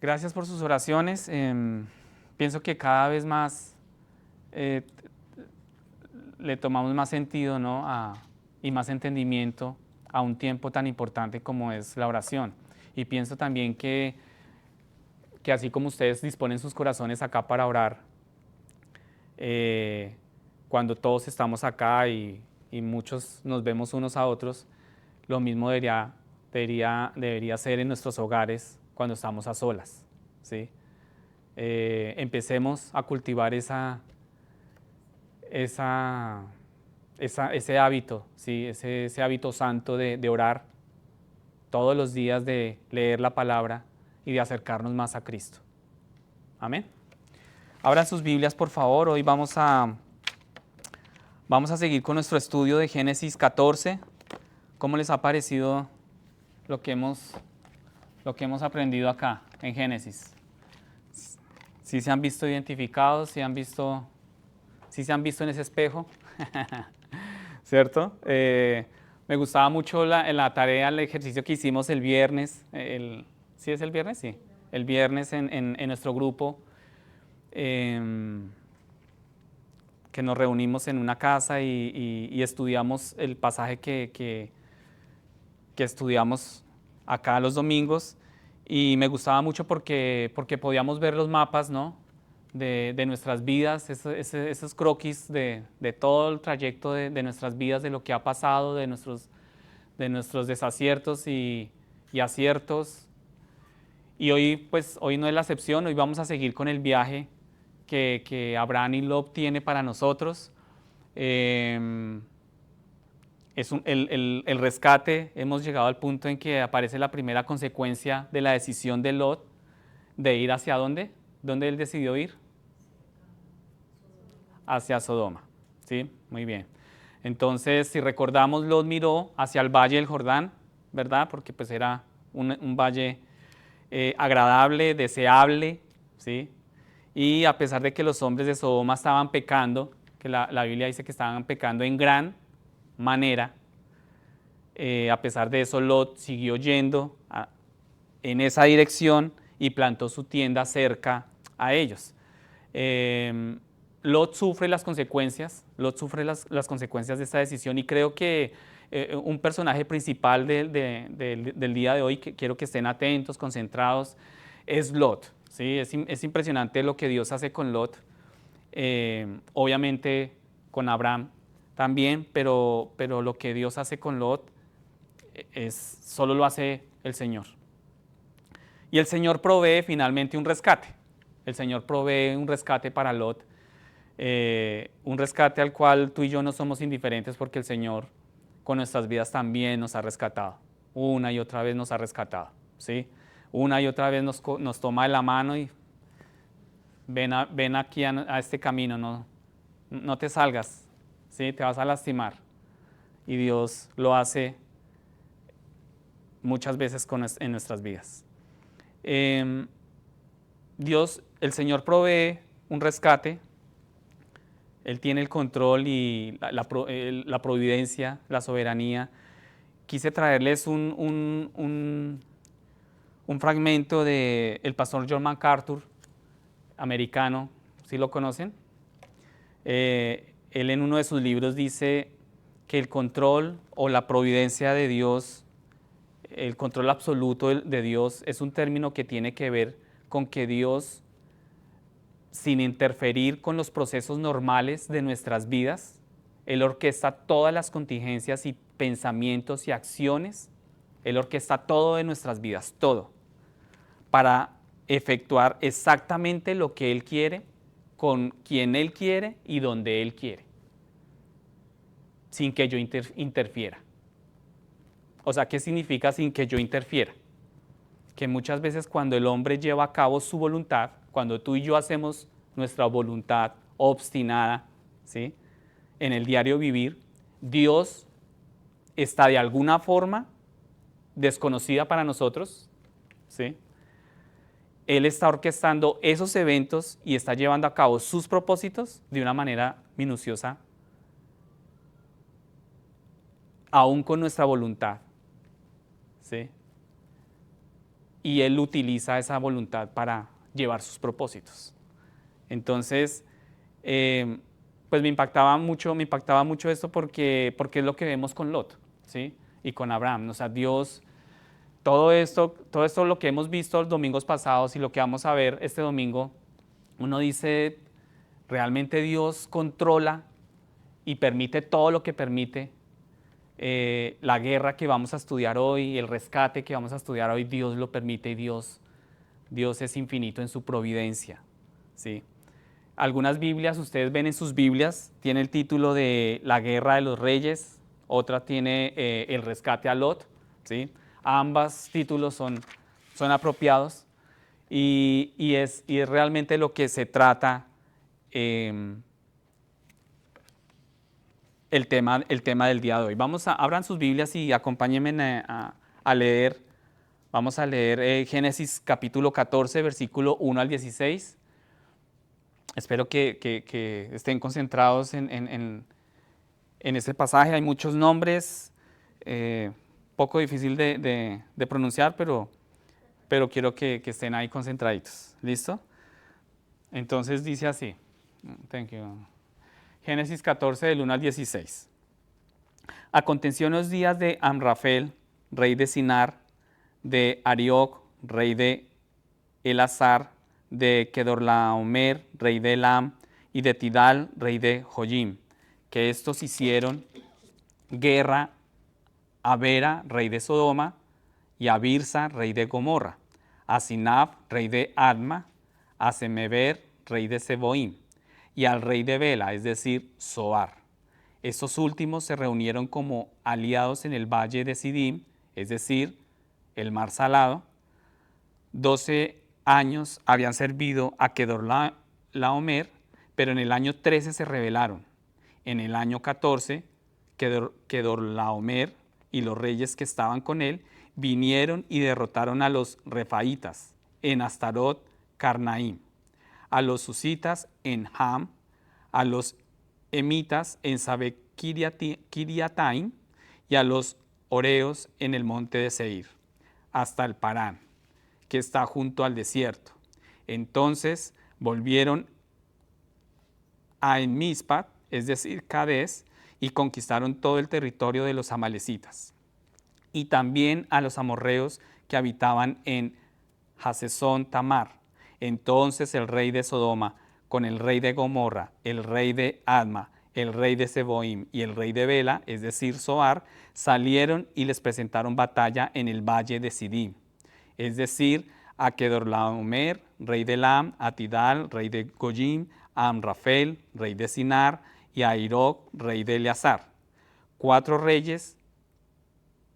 Gracias por sus oraciones. Pienso que cada vez más eh, le tomamos más sentido, ¿no? Y más entendimiento a un tiempo tan importante como es la oración. Y pienso también que así como ustedes disponen sus corazones acá para orar, eh, cuando todos estamos acá y muchos nos vemos unos a otros, lo mismo debería ser en nuestros hogares cuando estamos a solas, ¿sí? Empecemos a cultivar ese hábito, ¿sí? ese hábito santo de orar todos los días, de leer la palabra y de acercarnos más a Cristo. Amén. Abran sus Biblias, por favor. Hoy vamos a seguir con nuestro estudio de Génesis 14. ¿Cómo les ha parecido lo que hemos aprendido acá en Génesis? ¿Sí se han visto identificados? ¿Sí se han visto en ese espejo? ¿Cierto? Me gustaba mucho la tarea, el ejercicio que hicimos el viernes. ¿Sí es el viernes? Sí. El viernes en nuestro grupo, que nos reunimos en una casa y estudiamos el pasaje que estudiamos acá los domingos. Y me gustaba mucho porque podíamos ver los mapas, ¿no? de nuestras vidas, esos croquis de todo el trayecto de nuestras vidas, de lo que ha pasado, de nuestros desaciertos y aciertos. Y hoy, pues, hoy no es la excepción. Hoy vamos a seguir con el viaje que Abraham y Lot tiene para nosotros. El rescate. Hemos llegado al punto en que aparece la primera consecuencia de la decisión de Lot de ir hacia ¿dónde? ¿Dónde él decidió ir? Hacia Sodoma. ¿Sí? Muy bien. Entonces, si recordamos, Lot miró hacia el valle del Jordán, ¿verdad? Porque pues era un valle agradable, deseable, ¿sí? Y a pesar de que los hombres de Sodoma estaban pecando, que la Biblia dice que estaban pecando en gran manera, a pesar de eso, Lot siguió yendo en esa dirección y plantó su tienda cerca a ellos. Lot sufre las consecuencias, las consecuencias de esta decisión, y creo que un personaje principal del día de hoy, que quiero que estén atentos, concentrados, es Lot. ¿Sí? Es impresionante lo que Dios hace con Lot, obviamente con Abraham también, pero lo que Dios hace con Lot solo lo hace el Señor. Y el Señor provee finalmente un rescate. El Señor provee un rescate para Lot, un rescate al cual tú y yo no somos indiferentes, porque el Señor con nuestras vidas también nos ha rescatado. Una y otra vez nos ha rescatado, ¿sí? Una y otra vez nos toma de la mano y ven aquí a este camino, no te salgas, ¿sí? Te vas a lastimar. Y Dios lo hace muchas veces en nuestras vidas. Dios, el Señor provee un rescate. Él tiene el control y la providencia, la soberanía. Quise traerles un fragmento del pastor John MacArthur, americano. ¿Sí lo conocen? Él en uno de sus libros dice que el control o la providencia de Dios, el control absoluto de Dios, es un término que tiene que ver con que Dios, sin interferir con los procesos normales de nuestras vidas, Él orquesta todas las contingencias y pensamientos y acciones. Él orquesta todo de nuestras vidas, todo, para efectuar exactamente lo que Él quiere, con quien Él quiere y donde Él quiere, sin que yo interfiera. O sea, ¿qué significa sin que yo interfiera? Que muchas veces cuando el hombre lleva a cabo su voluntad, cuando tú y yo hacemos nuestra voluntad obstinada, ¿sí? En el diario vivir, Dios está de alguna forma desconocida para nosotros, ¿sí? Él está orquestando esos eventos y está llevando a cabo sus propósitos de una manera minuciosa, aún con nuestra voluntad, ¿sí? y Él utiliza esa voluntad para llevar sus propósitos. Entonces, pues me impactaba mucho esto porque es lo que vemos con Lot, ¿sí? Y con Abraham. O sea, Dios, todo esto lo que hemos visto los domingos pasados y lo que vamos a ver este domingo, uno dice, realmente Dios controla y permite todo lo que permite. La guerra que vamos a estudiar hoy, el rescate que vamos a estudiar hoy, Dios lo permite y Dios es infinito en su providencia, ¿sí? Algunas Biblias, ustedes ven en sus Biblias, tiene el título de La Guerra de los Reyes, otra tiene El Rescate a Lot, ¿sí? Ambos títulos son apropiados y es realmente lo que se trata el tema del día de hoy. Abran sus Biblias y acompáñenme a leer. Vamos a leer Génesis capítulo 14, versículo 1 al 16. Espero que estén concentrados en ese pasaje. Hay muchos nombres, poco difícil de pronunciar, pero quiero que estén ahí concentraditos. ¿Listo? Entonces dice así. Thank you. Génesis 14, del 1 al 16. Aconteció en los días de Amrafel, rey de Sinar, de Arioc, rey de Elazar, de Kedorlaomer, rey de Elam, y de Tidal, rey de Joyim, que estos hicieron guerra a Bera, rey de Sodoma, y a Birsa, rey de Gomorra, a Sinab, rey de Adma, a Semeber, rey de Seboim, y al rey de Bela, es decir, Zoar. Estos últimos se reunieron como aliados en el valle de Sidim, es decir, el mar salado. 12 años habían servido a Kedorlaomer, pero en el año 13 se rebelaron. En el año 14, Kedorlaomer y los reyes que estaban con él vinieron y derrotaron a los refaitas en Astarot Carnaim, a los susitas en Ham, a los emitas en Sabekiriataim y a los oreos en el monte de Seir, hasta el Parán, que está junto al desierto. Entonces volvieron a Enmispat, es decir, Cades, y conquistaron todo el territorio de los amalecitas, y también a los amorreos que habitaban en Hasesón Tamar. Entonces el rey de Sodoma, con el rey de Gomorra, el rey de Adma, el rey de Seboim y el rey de Bela, es decir, Zoar, salieron y les presentaron batalla en el valle de Sidim, es decir, a Kedorlaomer, rey de Elam, a Tidal, rey de Goyim, a Amrafel, rey de Sinar, y a Aroc, rey de Eleazar. 4 reyes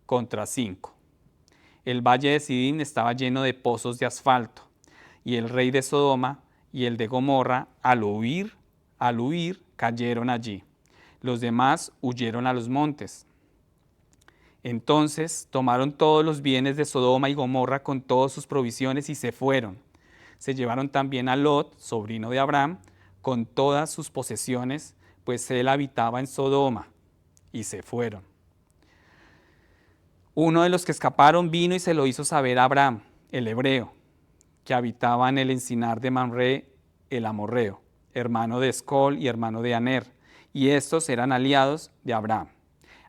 contra 5. El valle de Sidim estaba lleno de pozos de asfalto, y el rey de Sodoma y el de Gomorra, al huir, cayeron allí. Los demás huyeron a los montes. Entonces tomaron todos los bienes de Sodoma y Gomorra con todas sus provisiones y se fueron. Se llevaron también a Lot, sobrino de Abraham, con todas sus posesiones, pues él habitaba en Sodoma, y se fueron. Uno de los que escaparon vino y se lo hizo saber a Abraham, el hebreo, que habitaba en el encinar de Mamre, el amorreo, hermano de Escol y hermano de Aner, y estos eran aliados de Abraham.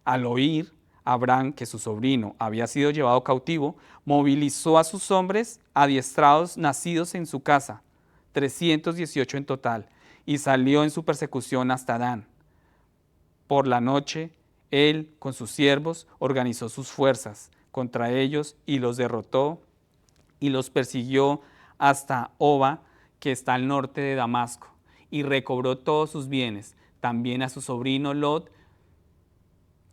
Al oír Abraham que su sobrino había sido llevado cautivo, movilizó a sus hombres adiestrados nacidos en su casa, 318 en total, y salió en su persecución hasta Dan. Por la noche, él, con sus siervos, organizó sus fuerzas contra ellos y los derrotó y los persiguió hasta Oba, que está al norte de Damasco, y recobró todos sus bienes, también a su sobrino Lot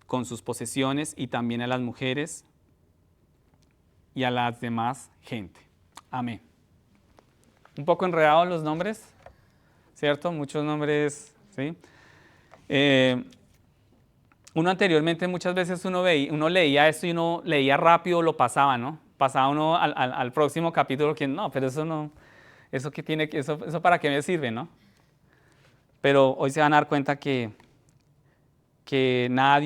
con sus posesiones, y también a las mujeres y a las demás gente. Amén. Un poco enredados los nombres, ¿cierto? Muchos nombres, ¿sí? Uno anteriormente muchas veces uno leía esto y uno leía rápido, lo pasaba, ¿no? Pasaba uno al próximo capítulo, que no, pero eso no, eso que tiene, eso para qué me sirve, ¿no? Pero hoy se van a dar cuenta que nada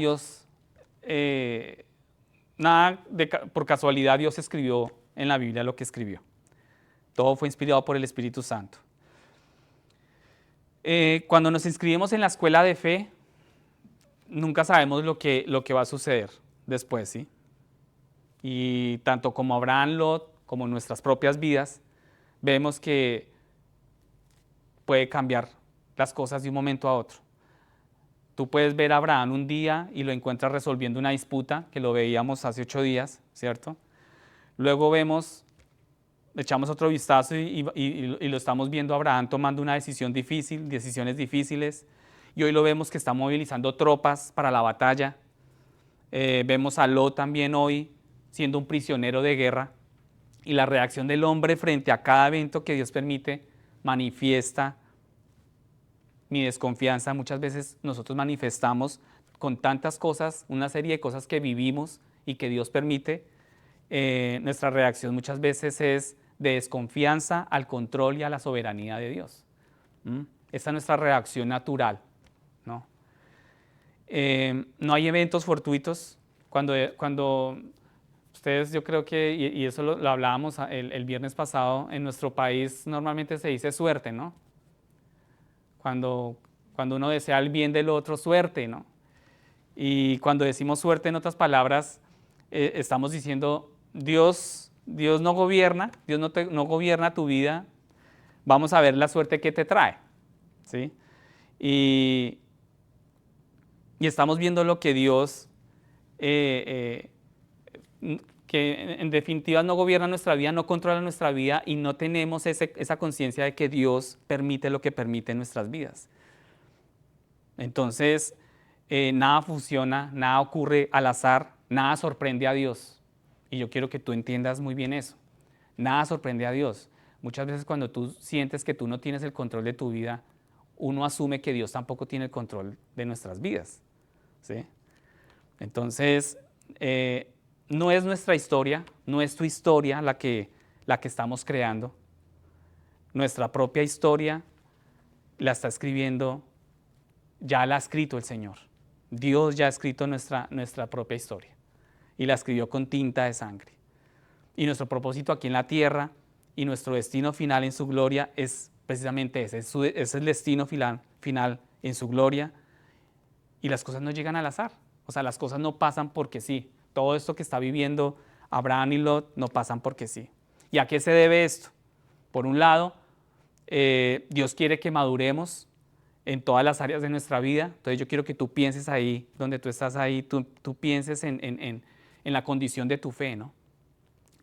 por casualidad Dios escribió en la Biblia lo que escribió. Todo fue inspirado por el Espíritu Santo. Cuando nos inscribimos en la escuela de fe, nunca sabemos lo que va a suceder después, ¿sí? Y tanto como Abraham, Lot, como en nuestras propias vidas, vemos que puede cambiar las cosas de un momento a otro. Tú puedes ver a Abraham un día y lo encuentras resolviendo una disputa, que lo veíamos hace 8 días, ¿cierto? Luego echamos otro vistazo y lo estamos viendo a Abraham tomando una decisión difícil, decisiones difíciles, y hoy lo vemos que está movilizando tropas para la batalla. Vemos a Lot también hoy siendo un prisionero de guerra, y la reacción del hombre frente a cada evento que Dios permite manifiesta mi desconfianza. Muchas veces nosotros manifestamos con tantas cosas, una serie de cosas que vivimos y que Dios permite, nuestra reacción muchas veces es de desconfianza al control y a la soberanía de Dios. Esa es nuestra reacción natural, ¿no? No hay eventos fortuitos. Cuando ustedes, yo creo que, y eso lo hablábamos el viernes pasado, en nuestro país normalmente se dice suerte, ¿no? Cuando uno desea el bien del otro, suerte, ¿no? Y cuando decimos suerte, en otras palabras, estamos diciendo, Dios no gobierna, Dios no gobierna tu vida, vamos a ver la suerte que te trae, ¿sí? Y estamos viendo lo que Dios, que en definitiva no gobierna nuestra vida, no controla nuestra vida, y no tenemos esa conciencia de que Dios permite lo que permite en nuestras vidas. Entonces, nada funciona, nada ocurre al azar, nada sorprende a Dios. Y yo quiero que tú entiendas muy bien eso. Nada sorprende a Dios. Muchas veces cuando tú sientes que tú no tienes el control de tu vida, uno asume que Dios tampoco tiene el control de nuestras vidas, ¿sí? Entonces, no es nuestra historia, no es tu historia la que estamos creando. Nuestra propia historia la está escribiendo, ya la ha escrito el Señor. Dios ya ha escrito nuestra propia historia y la escribió con tinta de sangre. Y nuestro propósito aquí en la tierra y nuestro destino final en su gloria es precisamente ese, es el destino final en su gloria, y las cosas no llegan al azar, o sea, las cosas no pasan porque sí. Todo esto que está viviendo Abraham y Lot no pasan porque sí. ¿Y a qué se debe esto? Por un lado, Dios quiere que maduremos en todas las áreas de nuestra vida. Entonces yo quiero que tú pienses ahí, donde tú estás ahí, tú pienses en la condición de tu fe, ¿no?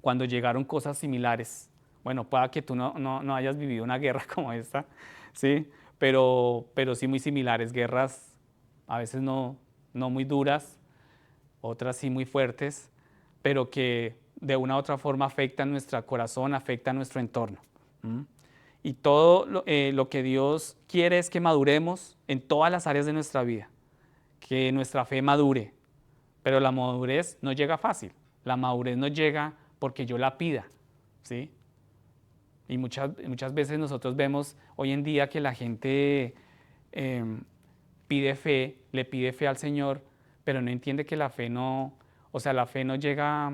Cuando llegaron cosas similares. Bueno, pueda que tú no hayas vivido una guerra como esta, ¿sí? Pero sí muy similares, guerras a veces no muy duras, otras sí muy fuertes, pero que de una u otra forma afectan nuestro corazón, afectan nuestro entorno. Y todo lo que Dios quiere es que maduremos en todas las áreas de nuestra vida, que nuestra fe madure, pero la madurez no llega fácil, la madurez no llega porque yo la pida, ¿sí? Y muchas veces nosotros vemos hoy en día que la gente le pide fe al Señor, pero no entiende que la fe no llega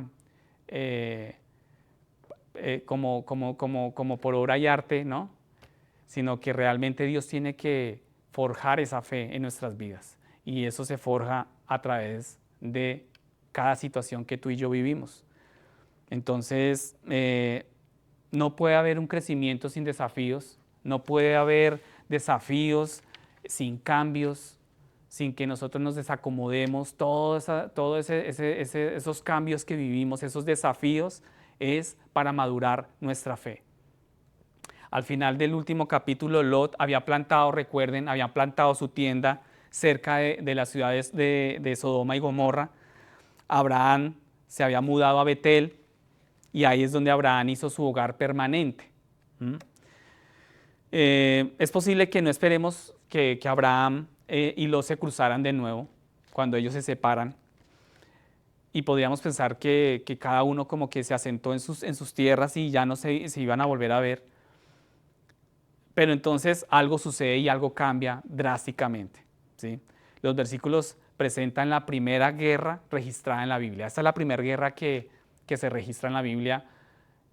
como por obra y arte, ¿no? Sino que realmente Dios tiene que forjar esa fe en nuestras vidas, y eso se forja a través de cada situación que tú y yo vivimos. Entonces, no puede haber un crecimiento sin desafíos, no puede haber desafíos sin cambios, sin que nosotros nos desacomodemos. Todos esos cambios que vivimos, esos desafíos, es para madurar nuestra fe. Al final del último capítulo, Lot había plantado, recuerden, había plantado su tienda cerca de las ciudades de Sodoma y Gomorra. Abraham se había mudado a Betel, y ahí es donde Abraham hizo su hogar permanente. Es posible que no esperemos que Abraham y Lot se cruzaran de nuevo cuando ellos se separan, y podríamos pensar que cada uno como que se asentó en sus tierras y ya no se iban a volver a ver. Pero entonces algo sucede y algo cambia drásticamente, ¿sí? Los versículos presentan la primera guerra registrada en la Biblia. Esta es la primera guerra que se registra en la Biblia,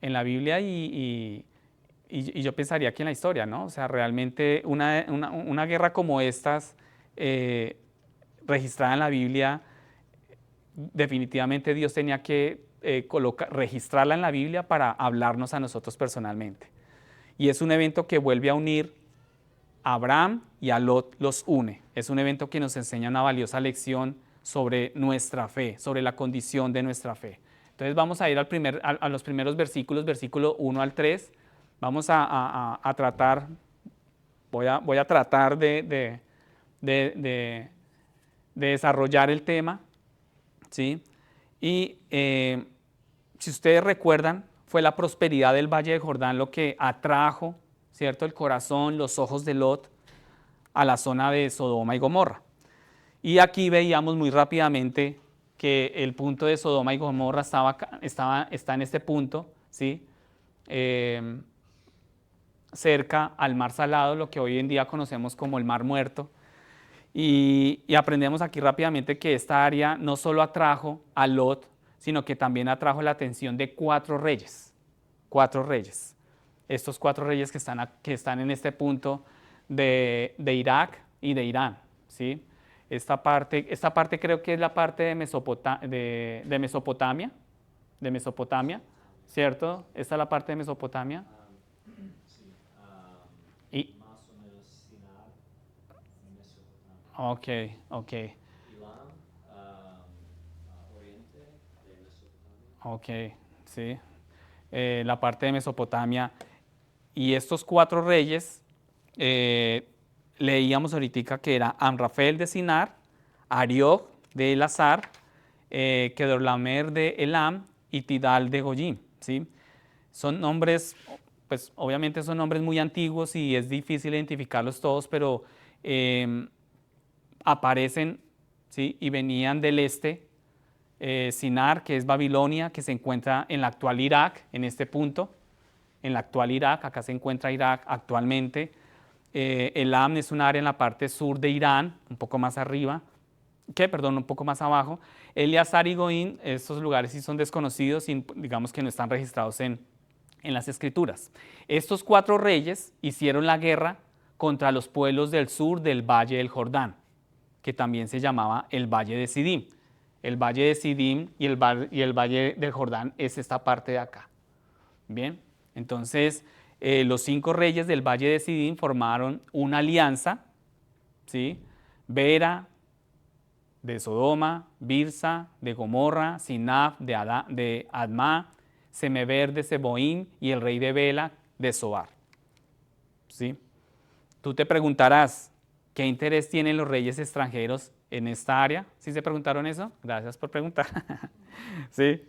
en la Biblia y yo pensaría que en la historia, ¿no? O sea, realmente una guerra como estas, registrada en la Biblia, definitivamente Dios tenía que registrarla en la Biblia para hablarnos a nosotros personalmente. Y es un evento que vuelve a unir a Abraham y a Lot, los une. Es un evento que nos enseña una valiosa lección sobre nuestra fe, sobre la condición de nuestra fe. Entonces vamos a ir a los primeros versículos, versículo 1 al 3. Vamos a tratar, voy a tratar de desarrollar el tema, ¿sí? Y si ustedes recuerdan, fue la prosperidad del Valle del Jordán lo que atrajo, ¿cierto?, el corazón, los ojos de Lot a la zona de Sodoma y Gomorra. Y aquí veíamos muy rápidamente que el punto de Sodoma y Gomorra está en este punto, ¿sí? Cerca al Mar Salado, lo que hoy en día conocemos como el Mar Muerto. Y aprendemos aquí rápidamente que esta área no solo atrajo a Lot, sino que también atrajo la atención de 4 reyes. 4 reyes. Estos 4 reyes que están en este punto de Irak y de Irán, ¿sí? Esta parte creo que es la parte de Mesopotamia, ¿cierto? Esta es la parte de Mesopotamia. Sí, Y, más o menos Sinar, Mesopotamia. ok. Ilam, oriente de Mesopotamia. Ok, sí. La parte de Mesopotamia. Y estos 4 reyes, leíamos ahorita que era Amrafel de Sinar, Ariog de Elazar, Kedorlaomer de Elam y Tidal de Goyim, ¿sí? Son nombres, pues obviamente son nombres muy antiguos y es difícil identificarlos todos, pero aparecen, ¿sí? Y venían del este. Sinar, que es Babilonia, que se encuentra en la actual Irak, en este punto, en la actual Irak, acá se encuentra Irak actualmente. Elam es un área en la parte sur de Irán, un poco más arriba, un poco más abajo. Eleazar y Goín, estos lugares sí son desconocidos y digamos que no están registrados en las escrituras. Estos 4 reyes hicieron la guerra contra los pueblos del sur del Valle del Jordán, que también se llamaba el Valle de Sidim. El Valle de Sidim y el Valle del Jordán es esta parte de acá. Bien, entonces los 5 reyes del Valle de Sidim formaron una alianza, ¿sí? Bera de Sodoma, Birsa de Gomorra, Sinab de Adma, Semeber de Seboim y el rey de Bela de Zoar. ¿Sí? Tú te preguntarás, ¿qué interés tienen los reyes extranjeros en esta área? ¿Sí se preguntaron eso? Gracias por preguntar. ¿Sí?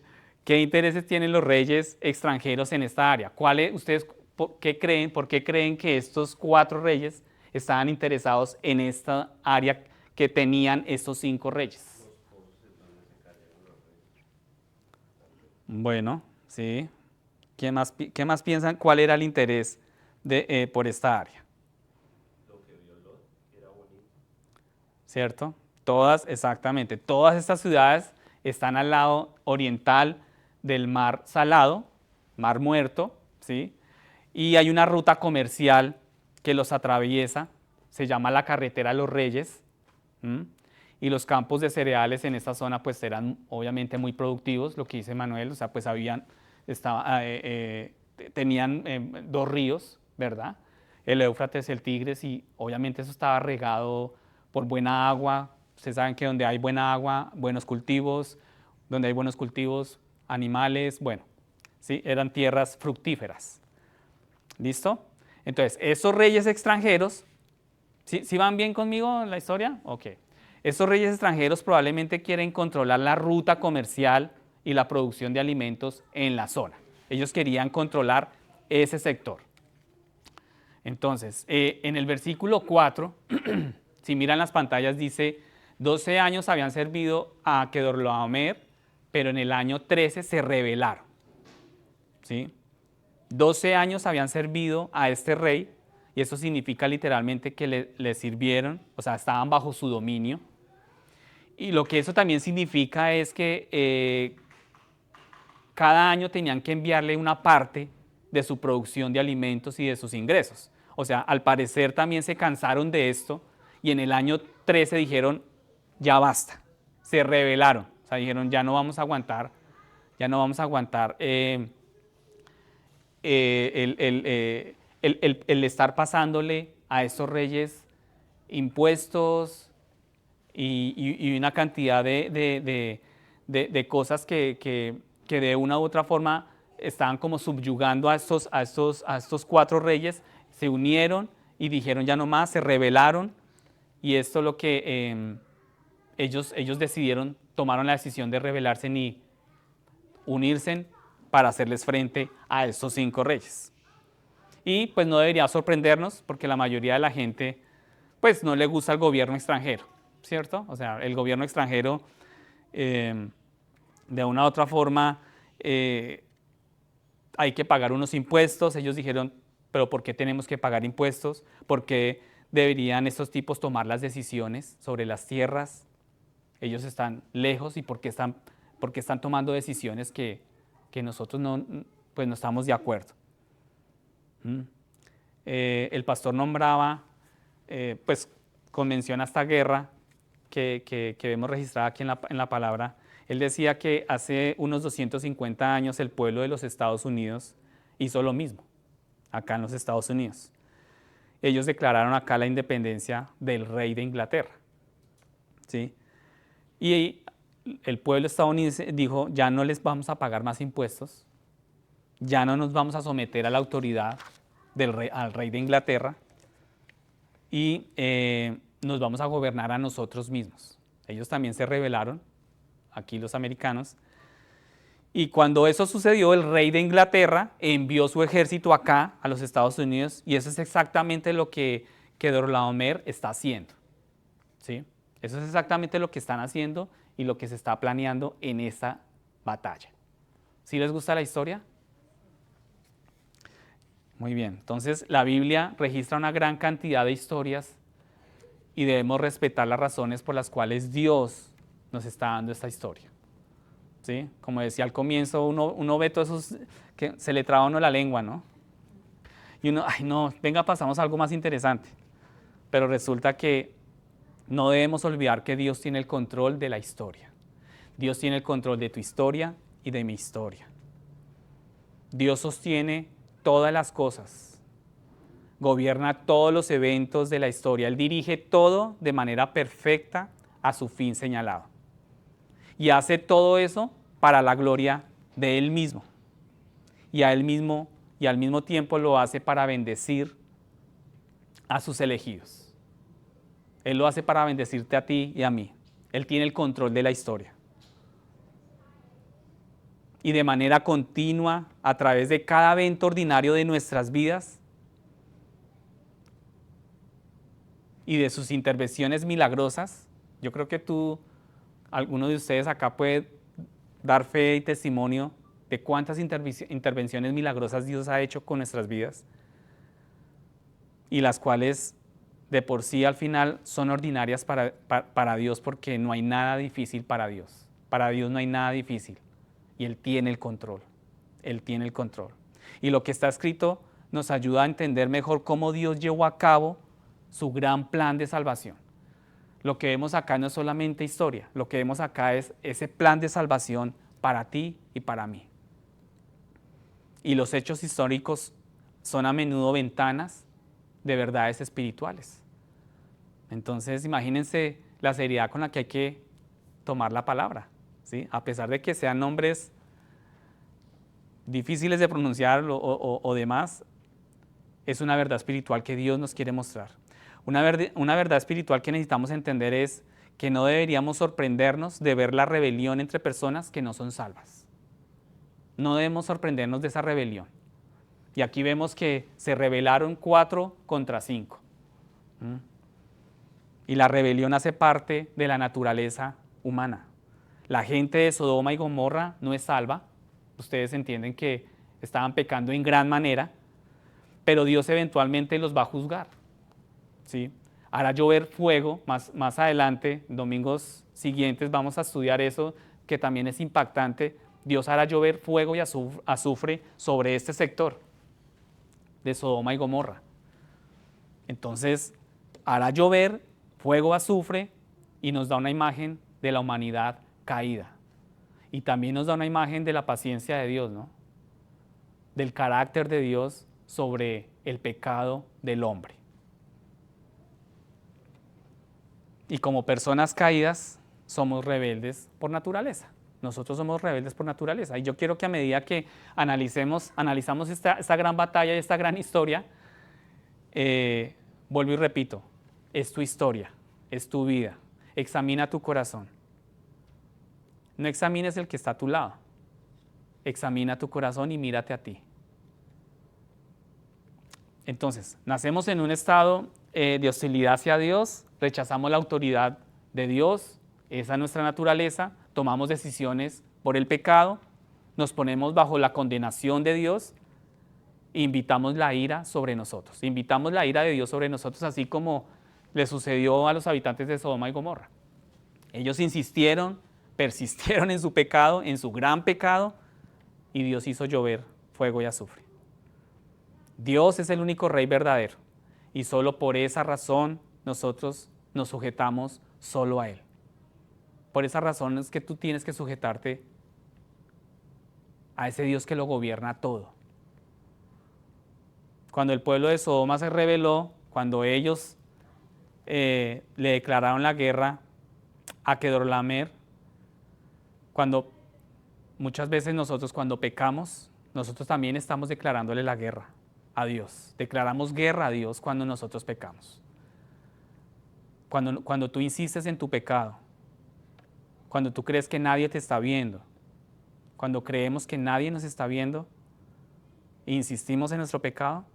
¿Qué intereses tienen los reyes extranjeros en esta área? ¿Ustedes por qué creen que estos 4 reyes estaban interesados en esta área que tenían estos 5 reyes? Bueno, sí. ¿Qué más piensan? ¿Cuál era el interés por esta área? Lo que vio Lot era bonito. ¿Cierto? Exactamente, todas estas ciudades están al lado oriental del Mar Salado, Mar Muerto, ¿sí? Y hay una ruta comercial que los atraviesa, se llama la Carretera de los Reyes, ¿m? Y los campos de cereales en esta zona pues eran obviamente muy productivos, lo que dice Manuel, o sea, pues tenían 2 ríos, ¿verdad? El Éufrates y el Tigris, y obviamente eso estaba regado por buena agua. Ustedes saben que donde hay buena agua, buenos cultivos, donde hay buenos cultivos, animales, bueno, ¿sí? Eran tierras fructíferas. ¿Listo? Entonces, esos reyes extranjeros, ¿sí van bien conmigo en la historia? Ok. Estos reyes extranjeros probablemente quieren controlar la ruta comercial y la producción de alimentos en la zona. Ellos querían controlar ese sector. Entonces, en el versículo 4, si miran las pantallas, dice, 12 años habían servido a Kedorlaomer, pero en el año 13 se rebelaron. ¿Sí? 12 años habían servido a este rey, y eso significa literalmente que le sirvieron, o sea, estaban bajo su dominio. Y lo que eso también significa es que cada año tenían que enviarle una parte de su producción de alimentos y de sus ingresos. O sea, al parecer también se cansaron de esto y en el año 13 dijeron, ya basta, se rebelaron, o sea, dijeron, ya no vamos a aguantar, el estar pasándole a estos reyes impuestos y una cantidad de cosas que de una u otra forma estaban como subyugando a estos 4 reyes, se unieron y dijeron ya no más, se rebelaron, y esto es lo que ellos decidieron, tomaron la decisión de rebelarse y unirse para hacerles frente a estos 5 reyes. Y pues no debería sorprendernos porque la mayoría de la gente pues no le gusta el gobierno extranjero, ¿cierto? O sea, el gobierno extranjero de una u otra forma hay que pagar unos impuestos. Ellos dijeron, pero ¿por qué tenemos que pagar impuestos? ¿Por qué deberían estos tipos tomar las decisiones sobre las tierras? Ellos están lejos y ¿por qué están tomando decisiones que nosotros pues no estamos de acuerdo? El pastor nombraba, pues conmenciona esta guerra que vemos registrada aquí en la palabra. Él decía que hace unos 250 años el pueblo de los Estados Unidos hizo lo mismo, acá en los Estados Unidos. Ellos declararon acá la independencia del rey de Inglaterra, ¿sí? Y el pueblo estadounidense dijo, ya no les vamos a pagar más impuestos, ya no nos vamos a someter a la autoridad al rey de Inglaterra y nos vamos a gobernar a nosotros mismos. Ellos también se rebelaron, aquí los americanos, y cuando eso sucedió, el rey de Inglaterra envió su ejército acá a los Estados Unidos, y eso es exactamente lo que Kedorlaomer está haciendo, ¿sí? Eso es exactamente lo que están haciendo y lo que se está planeando en esta batalla. ¿Sí les gusta la historia? Muy bien, entonces la Biblia registra una gran cantidad de historias y debemos respetar las razones por las cuales Dios nos está dando esta historia, ¿sí? Como decía al comienzo, uno ve todos esos que se le traba a uno la lengua, ¿no? Y uno, ay no, venga, pasamos a algo más interesante. Pero resulta que no debemos olvidar que Dios tiene el control de la historia. Dios tiene el control de tu historia y de mi historia. Dios sostiene todas las cosas, gobierna todos los eventos de la historia. Él dirige todo de manera perfecta a su fin señalado. Y hace todo eso para la gloria de Él mismo. Y al mismo tiempo lo hace para bendecir a sus elegidos. Él lo hace para bendecirte a ti y a mí. Él tiene el control de la historia. Y de manera continua, a través de cada evento ordinario de nuestras vidas y de sus intervenciones milagrosas, yo creo que alguno de ustedes acá puede dar fe y testimonio de cuántas intervenciones milagrosas Dios ha hecho con nuestras vidas, y las cuales de por sí al final son ordinarias para Dios, porque no hay nada difícil para Dios. Para Dios no hay nada difícil. Y Él tiene el control. Él tiene el control. Y lo que está escrito nos ayuda a entender mejor cómo Dios llevó a cabo su gran plan de salvación. Lo que vemos acá no es solamente historia. Lo que vemos acá es ese plan de salvación para ti y para mí. Y los hechos históricos son a menudo ventanas de verdades espirituales. Entonces, imagínense la seriedad con la que hay que tomar la palabra, ¿sí? A pesar de que sean nombres difíciles de pronunciar o demás, es una verdad espiritual que Dios nos quiere mostrar. Una verdad espiritual que necesitamos entender es que no deberíamos sorprendernos de ver la rebelión entre personas que no son salvas. No debemos sorprendernos de esa rebelión. Y aquí vemos que se rebelaron 4 contra 5. Y la rebelión hace parte de la naturaleza humana. La gente de Sodoma y Gomorra no es salva. Ustedes entienden que estaban pecando en gran manera, pero Dios eventualmente los va a juzgar, ¿sí? Hará llover fuego, más adelante, domingos siguientes vamos a estudiar eso, que también es impactante. Dios hará llover fuego y azufre sobre este sector de Sodoma y Gomorra. Entonces, hará llover fuego, azufre, y nos da una imagen de la humanidad caída. Y también nos da una imagen de la paciencia de Dios, ¿no? Del carácter de Dios sobre el pecado del hombre. Y como personas caídas, somos rebeldes por naturaleza. Nosotros somos rebeldes por naturaleza. Y yo quiero que a medida que analizamos esta gran batalla y esta gran historia, vuelvo y repito, es tu historia, es tu vida. Examina tu corazón. No examines el que está a tu lado. Examina tu corazón y mírate a ti. Entonces, nacemos en un estado de hostilidad hacia Dios, rechazamos la autoridad de Dios, esa es nuestra naturaleza, tomamos decisiones por el pecado, nos ponemos bajo la condenación de Dios e invitamos la ira sobre nosotros. Invitamos la ira de Dios sobre nosotros, así como le sucedió a los habitantes de Sodoma y Gomorra. Ellos insistieron, persistieron en su pecado, en su gran pecado, y Dios hizo llover fuego y azufre. Dios es el único Rey verdadero, y solo por esa razón nosotros nos sujetamos solo a Él. Por esa razón es que tú tienes que sujetarte a ese Dios que lo gobierna todo. Cuando el pueblo de Sodoma se rebeló, cuando ellos le declararon la guerra a Kedorlaomer, cuando muchas veces nosotros cuando pecamos, nosotros también estamos declarándole la guerra a Dios. Declaramos guerra a Dios cuando nosotros pecamos. Cuando tú insistes en tu pecado, cuando tú crees que nadie te está viendo, cuando creemos que nadie nos está viendo e insistimos en nuestro pecado,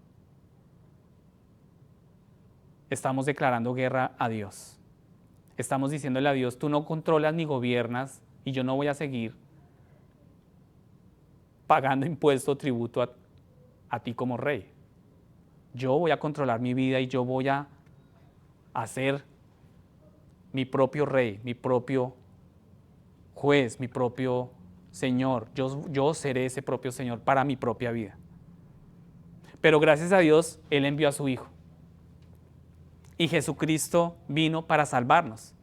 estamos declarando guerra a Dios. Estamos diciéndole a Dios, tú no controlas ni gobiernas y yo no voy a seguir pagando impuesto o tributo a ti como rey. Yo voy a controlar mi vida y yo voy a hacer mi propio rey, mi propio juez, mi propio Señor. Yo seré ese propio Señor para mi propia vida. Pero gracias a Dios, Él envió a su Hijo. Y Jesucristo vino para salvarnos.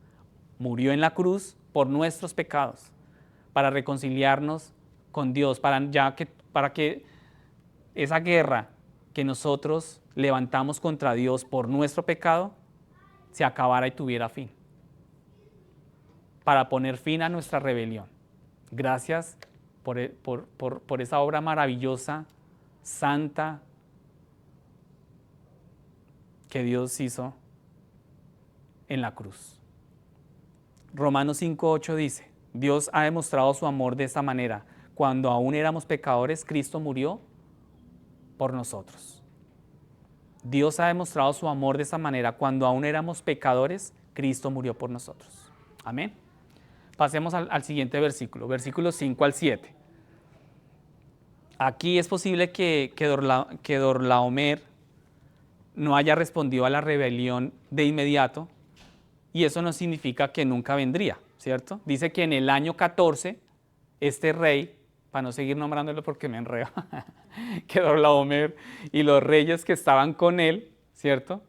Murió en la cruz por nuestros pecados, para reconciliarnos con Dios, para que esa guerra que nosotros levantamos contra Dios por nuestro pecado se acabara y tuviera fin. Para poner fin a nuestra rebelión. Gracias por esa obra maravillosa, santa, que Dios hizo en la cruz. Romanos 5:8 dice, Dios ha demostrado su amor de esta manera. Cuando aún éramos pecadores, Cristo murió por nosotros. Dios ha demostrado su amor de esta manera. Cuando aún éramos pecadores, Cristo murió por nosotros. Amén. Pasemos al siguiente versículo, versículos 5 al 7. Aquí es posible que Kedorlaomer no haya respondido a la rebelión de inmediato, y eso no significa que nunca vendría, ¿cierto? Dice que en el año 14, este rey, para no seguir nombrándolo porque me enredo, Kedorlaomer y los reyes que estaban con él, ¿cierto?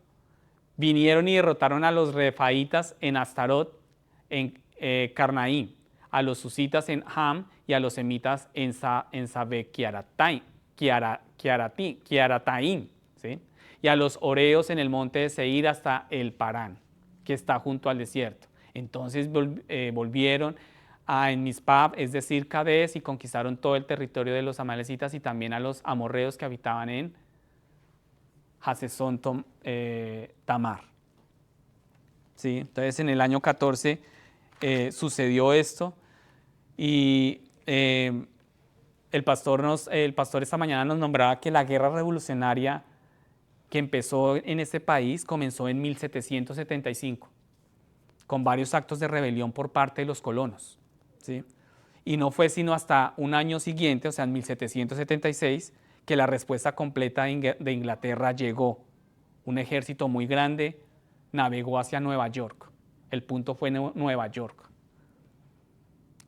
Vinieron y derrotaron a los refaítas en Astarot, en Carnaim, a los susitas en Ham y a los semitas en Sabequiarataim, ¿sí? Y a los oreos en el monte de Seir hasta el Parán, que está junto al desierto. Entonces volvieron en Mispab, es decir, Cades, y conquistaron todo el territorio de los amalecitas y también a los amorreos que habitaban en Hasesón Tamar. ¿Sí? Entonces en el año 14 sucedió esto y el pastor esta mañana nos nombraba que la guerra revolucionaria que empezó en este país comenzó en 1775, con varios actos de rebelión por parte de los colonos, ¿sí? Y no fue sino hasta un año siguiente, o sea, en 1776, que la respuesta completa de Inglaterra llegó. Un ejército muy grande navegó hacia Nueva York. El punto fue Nueva York.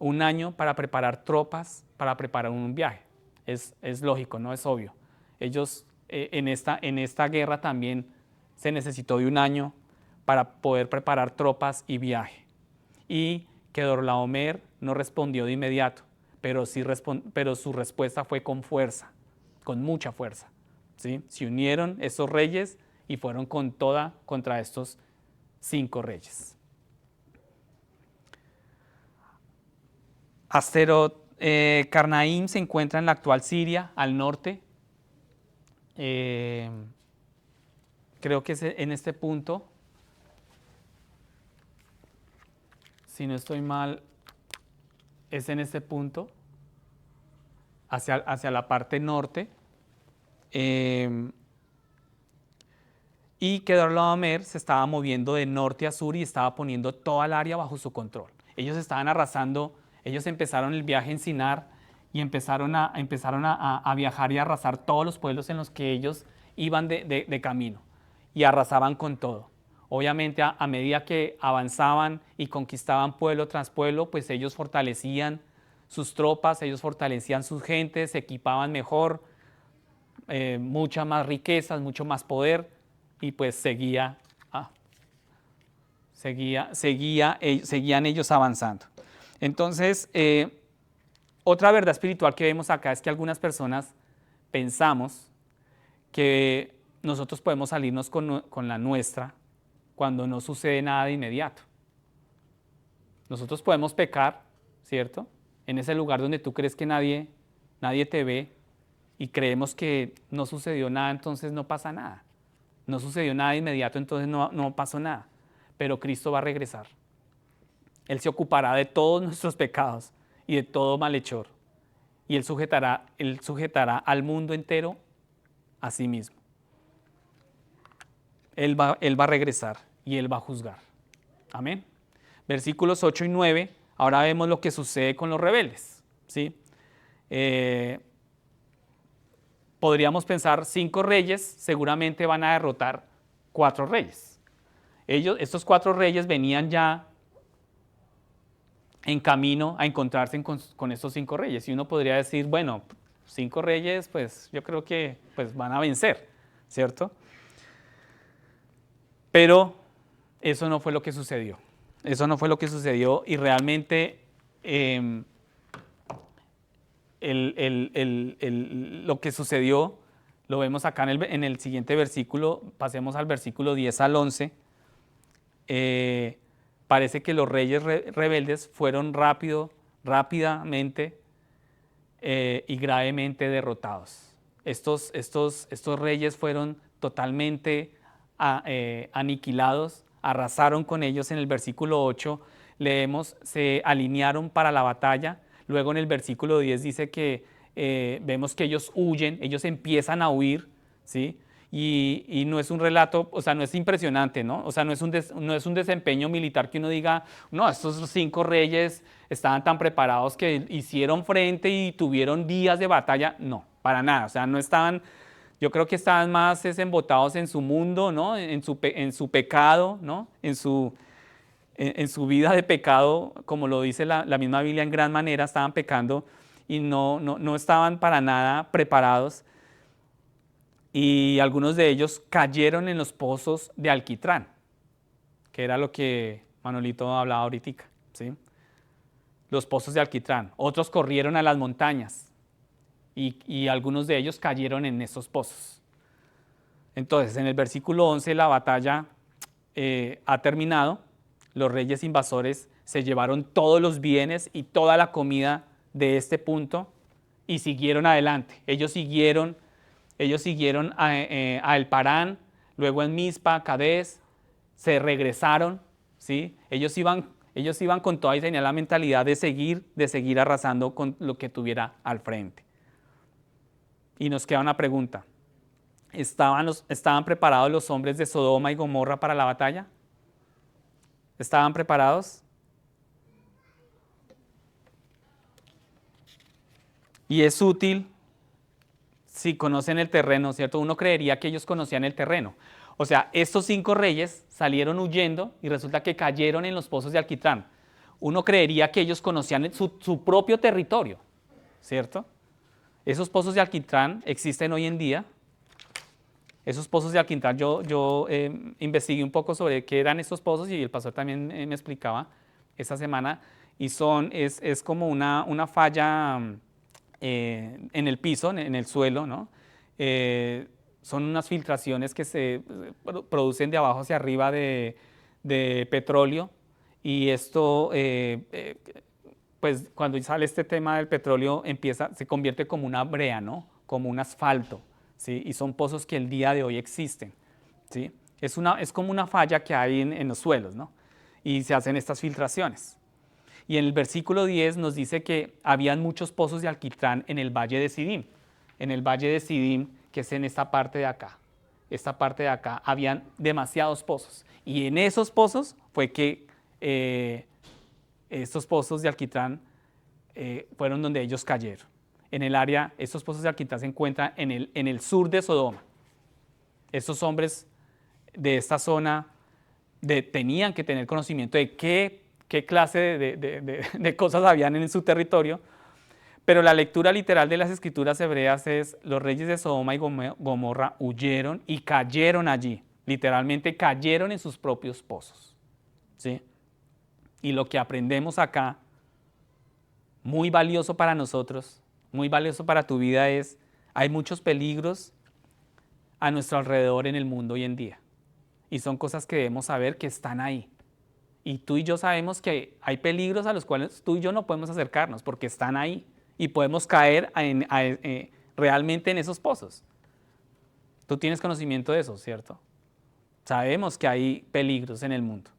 un año para preparar tropas, para preparar un viaje. Es lógico, ¿no? Es obvio. Ellos en esta guerra también se necesitó de un año para poder preparar tropas y viaje. Y Kedorlaomer no respondió de inmediato, pero su respuesta fue con fuerza, con mucha fuerza, ¿sí? Se unieron estos reyes y fueron con toda contra estos 5 reyes. Karnaim se encuentra en la actual Siria, al norte. Creo que es en este punto, si no estoy mal, es en este punto, hacia la parte norte. Y Kedorlaomer se estaba moviendo de norte a sur y estaba poniendo toda el área bajo su control. Ellos estaban arrasando, ellos empezaron el viaje en Sinar y empezaron a viajar y a arrasar todos los pueblos en los que ellos iban de camino y arrasaban con todo. Obviamente a medida que avanzaban y conquistaban pueblo tras pueblo, pues ellos fortalecían sus tropas, ellos fortalecían sus gentes, se equipaban mejor, muchas más riquezas, mucho más poder, y pues seguían ellos avanzando. Entonces, otra verdad espiritual que vemos acá es que algunas personas pensamos que nosotros podemos salirnos con la nuestra cuando no sucede nada de inmediato. Nosotros podemos pecar, ¿cierto? En ese lugar donde tú crees que nadie te ve y creemos que no sucedió nada, entonces no pasa nada. No sucedió nada de inmediato, entonces no pasó nada. Pero Cristo va a regresar. Él se ocupará de todos nuestros pecados y de todo malhechor. Y Él sujetará al mundo entero a sí mismo. Él va a regresar y Él va a juzgar. Amén. Versículos 8 y 9, ahora vemos lo que sucede con los rebeldes, ¿sí? Podríamos pensar 5 reyes seguramente van a derrotar 4 reyes. Estos 4 reyes venían ya en camino a encontrarse con estos 5 reyes. Y uno podría decir, bueno, 5 reyes, pues yo creo que pues, van a vencer, ¿cierto? Pero eso no fue lo que sucedió. Eso no fue lo que sucedió y realmente lo que sucedió lo vemos acá en el siguiente versículo. Pasemos al versículo 10 al 11. Parece que los reyes rebeldes fueron rápidamente y gravemente derrotados. Estos reyes fueron totalmente aniquilados, arrasaron con ellos. En el versículo 8 leemos, se alinearon para la batalla. Luego en el versículo 10 dice que vemos que ellos huyen, ellos empiezan a huir, ¿sí? Y no es un relato, o sea, no es impresionante, ¿no? O sea, no es un desempeño militar que uno diga, no, estos 5 reyes estaban tan preparados que hicieron frente y tuvieron días de batalla. No, para nada, o sea, no estaban, yo creo que estaban más embotados en su mundo, ¿no? En su pecado, ¿no? En su vida de pecado, como lo dice la misma Biblia en gran manera, estaban pecando y no estaban para nada preparados. Y algunos de ellos cayeron en los pozos de alquitrán, que era lo que Manolito hablaba ahorita, ¿sí? Los pozos de alquitrán. Otros corrieron a las montañas y algunos de ellos cayeron en esos pozos. Entonces, en el versículo 11 la batalla ha terminado. Los reyes invasores se llevaron todos los bienes y toda la comida de este punto y siguieron adelante. Ellos siguieron a El Parán, luego en Mizpa, Cades, se regresaron, ¿sí? Ellos iban con toda y tenían la mentalidad de seguir arrasando con lo que tuviera al frente. Y nos queda una pregunta. ¿Estaban preparados los hombres de Sodoma y Gomorra para la batalla? ¿Estaban preparados? Y es útil si conocen el terreno, ¿cierto? Uno creería que ellos conocían el terreno. O sea, estos 5 reyes salieron huyendo y resulta que cayeron en los pozos de alquitrán. uno creería que ellos conocían su propio territorio, ¿cierto? Esos pozos de alquitrán existen hoy en día. Esos pozos de alquitrán, yo investigué un poco sobre qué eran estos pozos y el pastor también me explicaba esta semana. Y es como una falla en el piso, en el suelo, ¿no? Son unas filtraciones que se producen de abajo hacia arriba de petróleo. Y esto, pues cuando sale este tema del petróleo, se convierte como una brea, ¿no? Como un asfalto, ¿sí? Y son pozos que el día de hoy existen, ¿sí? Es como una falla que hay en los suelos, ¿no? Y se hacen estas filtraciones. Y en el versículo 10 nos dice que habían muchos pozos de alquitrán en el valle de Sidim. En el valle de Sidim, que es en esta parte de acá. Esta parte de acá, habían demasiados pozos. Y en esos pozos fue que estos pozos de alquitrán fueron donde ellos cayeron. En el área, estos pozos de alquitrán se encuentran en el sur de Sodoma. Estos hombres de esta zona tenían que tener conocimiento de qué clase de cosas habían en su territorio, pero la lectura literal de las escrituras hebreas es: los reyes de Sodoma y Gomorra huyeron y cayeron allí, literalmente cayeron en sus propios pozos, ¿sí? Y lo que aprendemos acá, muy valioso para nosotros, muy valioso para tu vida, es: hay muchos peligros a nuestro alrededor en el mundo hoy en día, y son cosas que debemos saber que están ahí. Y tú y yo sabemos que hay peligros a los cuales tú y yo no podemos acercarnos porque están ahí y podemos caer realmente en esos pozos. Tú tienes conocimiento de eso, ¿cierto? Sabemos que hay peligros en el mundo.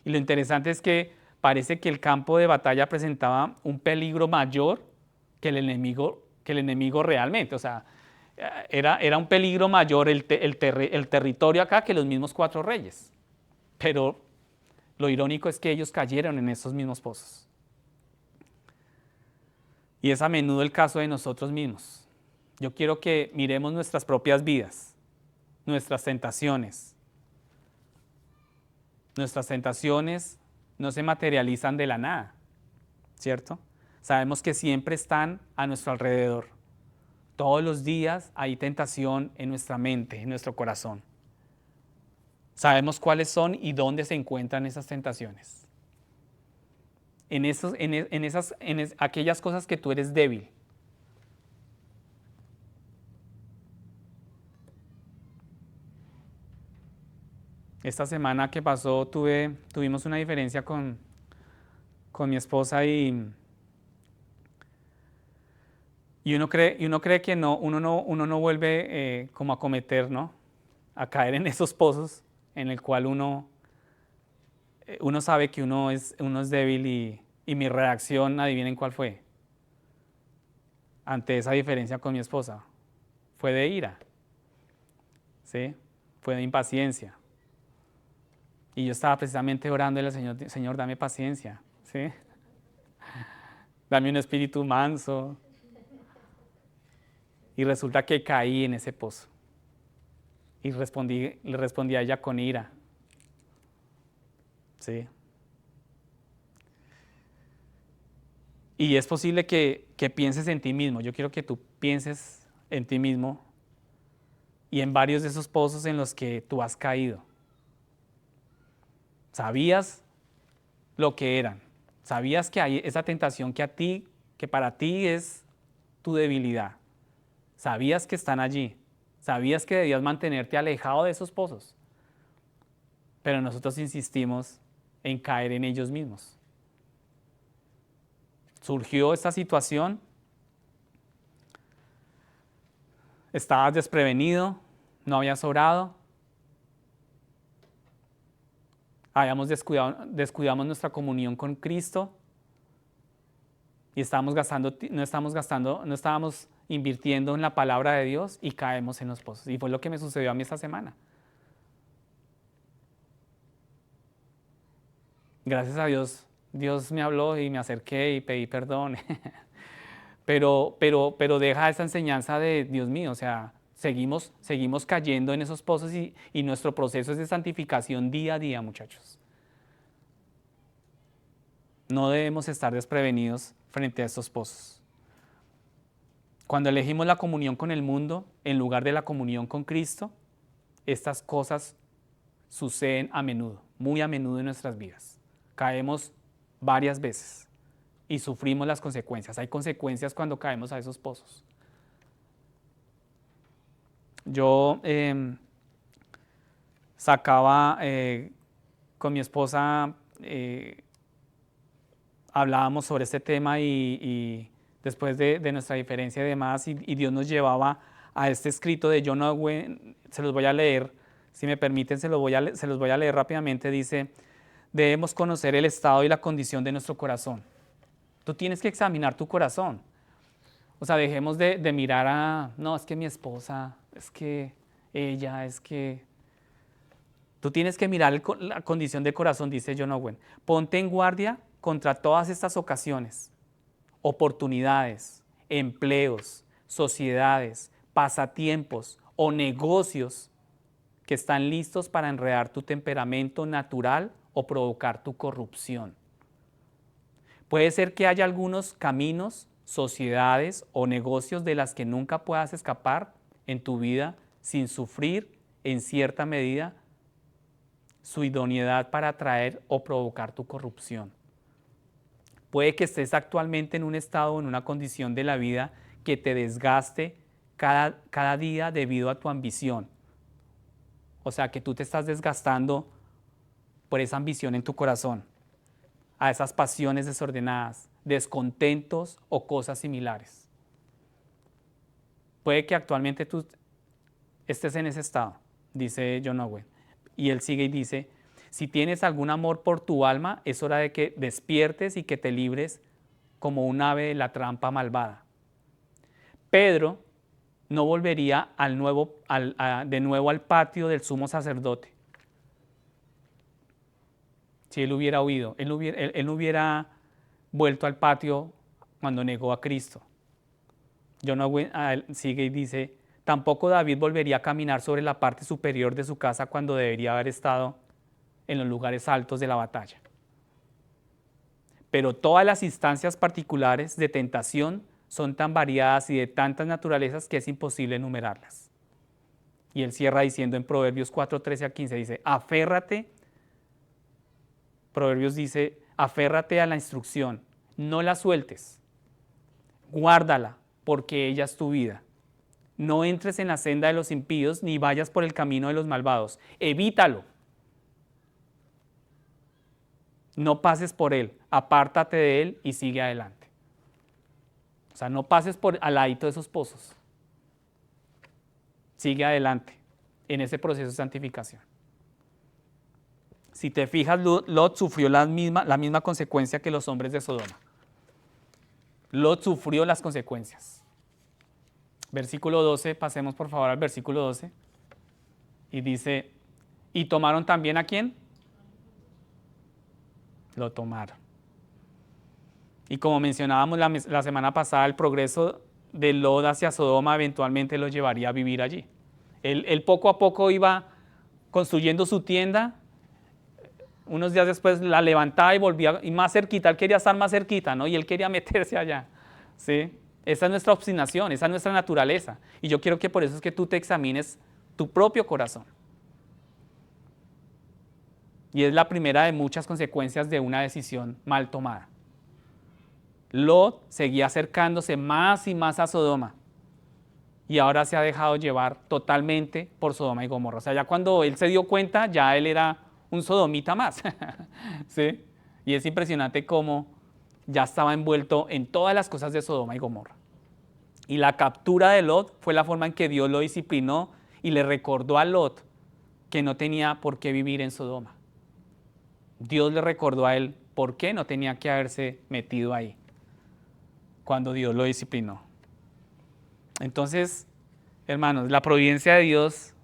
Y lo interesante es que parece que el campo de batalla presentaba un peligro mayor que el enemigo realmente. O sea, era un peligro mayor el territorio acá que los mismos 4 reyes. Pero lo irónico es que ellos cayeron en esos mismos pozos. Y es a menudo el caso de nosotros mismos. Yo quiero que miremos nuestras propias vidas, nuestras tentaciones. Nuestras tentaciones no se materializan de la nada, ¿cierto? Sabemos que siempre están a nuestro alrededor. Todos los días hay tentación en nuestra mente, en nuestro corazón. Sabemos cuáles son y dónde se encuentran esas tentaciones. Aquellas cosas que tú eres débil. Esta semana que pasó tuvimos una diferencia con mi esposa y uno cree que no, uno no vuelve como a cometer, ¿no? A caer en esos pozos en el cual uno sabe que uno es débil y mi reacción, adivinen cuál fue, ante esa diferencia con mi esposa. Fue de ira, ¿sí? Fue de impaciencia. Y yo estaba precisamente orando al Señor: Señor, dame paciencia, ¿sí? Dame un espíritu manso. Y resulta que caí en ese pozo. Y le respondí a ella con ira. ¿Sí? Y es posible que pienses en ti mismo. Yo quiero que tú pienses en ti mismo y en varios de esos pozos en los que tú has caído. ¿Sabías lo que eran? ¿Sabías que hay esa tentación que para ti es tu debilidad? ¿Sabías que están allí? ¿Sabías que debías mantenerte alejado de esos pozos? Pero nosotros insistimos en caer en ellos mismos. Surgió esta situación, estabas desprevenido, no habías orado, descuidamos nuestra comunión con Cristo y no estábamos invirtiendo en la palabra de Dios y caemos en los pozos. Y fue lo que me sucedió a mí esta semana. Gracias a Dios, Dios me habló y me acerqué y pedí perdón. pero deja esa enseñanza de: Dios mío, o sea, seguimos cayendo en esos pozos y nuestro proceso es de santificación día a día, muchachos. No debemos estar desprevenidos frente a estos pozos. Cuando elegimos la comunión con el mundo en lugar de la comunión con Cristo, estas cosas suceden a menudo, muy a menudo en nuestras vidas. Caemos varias veces y sufrimos las consecuencias. Hay consecuencias cuando caemos a esos pozos. Yo sacaba con mi esposa, hablábamos sobre este tema y después de nuestra diferencia y demás, y Dios nos llevaba a este escrito de John Owen. Se los voy a leer, si me permiten, se los voy a leer rápidamente. Dice: debemos conocer el estado y la condición de nuestro corazón. Tú tienes que examinar tu corazón. O sea, dejemos de mirar a, no, es que mi esposa, es que ella, es que... Tú tienes que mirar la condición de corazón, dice John Owen. Ponte en guardia contra todas estas ocasiones, oportunidades, empleos, sociedades, pasatiempos o negocios que están listos para enredar tu temperamento natural o provocar tu corrupción. Puede ser que haya algunos caminos, sociedades o negocios de las que nunca puedas escapar en tu vida sin sufrir en cierta medida su idoneidad para atraer o provocar tu corrupción. Puede que estés actualmente en un estado o en una condición de la vida que te desgaste cada día debido a tu ambición. O sea, que tú te estás desgastando por esa ambición en tu corazón, a esas pasiones desordenadas, descontentos o cosas similares. Puede que actualmente tú estés en ese estado, dice John Owen. Y él sigue y dice: si tienes algún amor por tu alma, es hora de que despiertes y que te libres como un ave de la trampa malvada. Pedro no volvería de nuevo al patio del sumo sacerdote. Si él hubiera huido, él no hubiera vuelto al patio cuando negó a Cristo. John Owen sigue y dice: tampoco David volvería a caminar sobre la parte superior de su casa cuando debería haber estado en los lugares altos de la batalla. Pero todas las instancias particulares de tentación son tan variadas y de tantas naturalezas que es imposible enumerarlas. Y él cierra diciendo en Proverbios 4:13-15, dice: aférrate, Proverbios dice, aférrate a la instrucción, no la sueltes, guárdala, porque ella es tu vida. No entres en la senda de los impíos, ni vayas por el camino de los malvados. Evítalo. No pases por él, apártate de él y sigue adelante. O sea, no pases al ladito de esos pozos. Sigue adelante en ese proceso de santificación. Si te fijas, Lot sufrió la misma consecuencia que los hombres de Sodoma. Lot sufrió las consecuencias. Versículo 12, pasemos por favor al versículo 12. Y dice: ¿y tomaron también a quién? Lo tomaron. Y como mencionábamos la semana pasada, el progreso de Lot hacia Sodoma eventualmente lo llevaría a vivir allí. Él poco a poco iba construyendo su tienda. Unos días después la levantaba y volvía, y más cerquita, él quería estar más cerquita, ¿no? Y él quería meterse allá, ¿sí? Esa es nuestra obstinación, esa es nuestra naturaleza. Y yo quiero que por eso es que tú te examines tu propio corazón. Y es la primera de muchas consecuencias de una decisión mal tomada. Lot seguía acercándose más y más a Sodoma. Y ahora se ha dejado llevar totalmente por Sodoma y Gomorra. O sea, ya cuando él se dio cuenta, ya él era un sodomita más. ¿Sí? Y es impresionante cómo ya estaba envuelto en todas las cosas de Sodoma y Gomorra. Y la captura de Lot fue la forma en que Dios lo disciplinó y le recordó a Lot que no tenía por qué vivir en Sodoma. Dios le recordó a él por qué no tenía que haberse metido ahí cuando Dios lo disciplinó. Entonces, hermanos, la providencia de Dios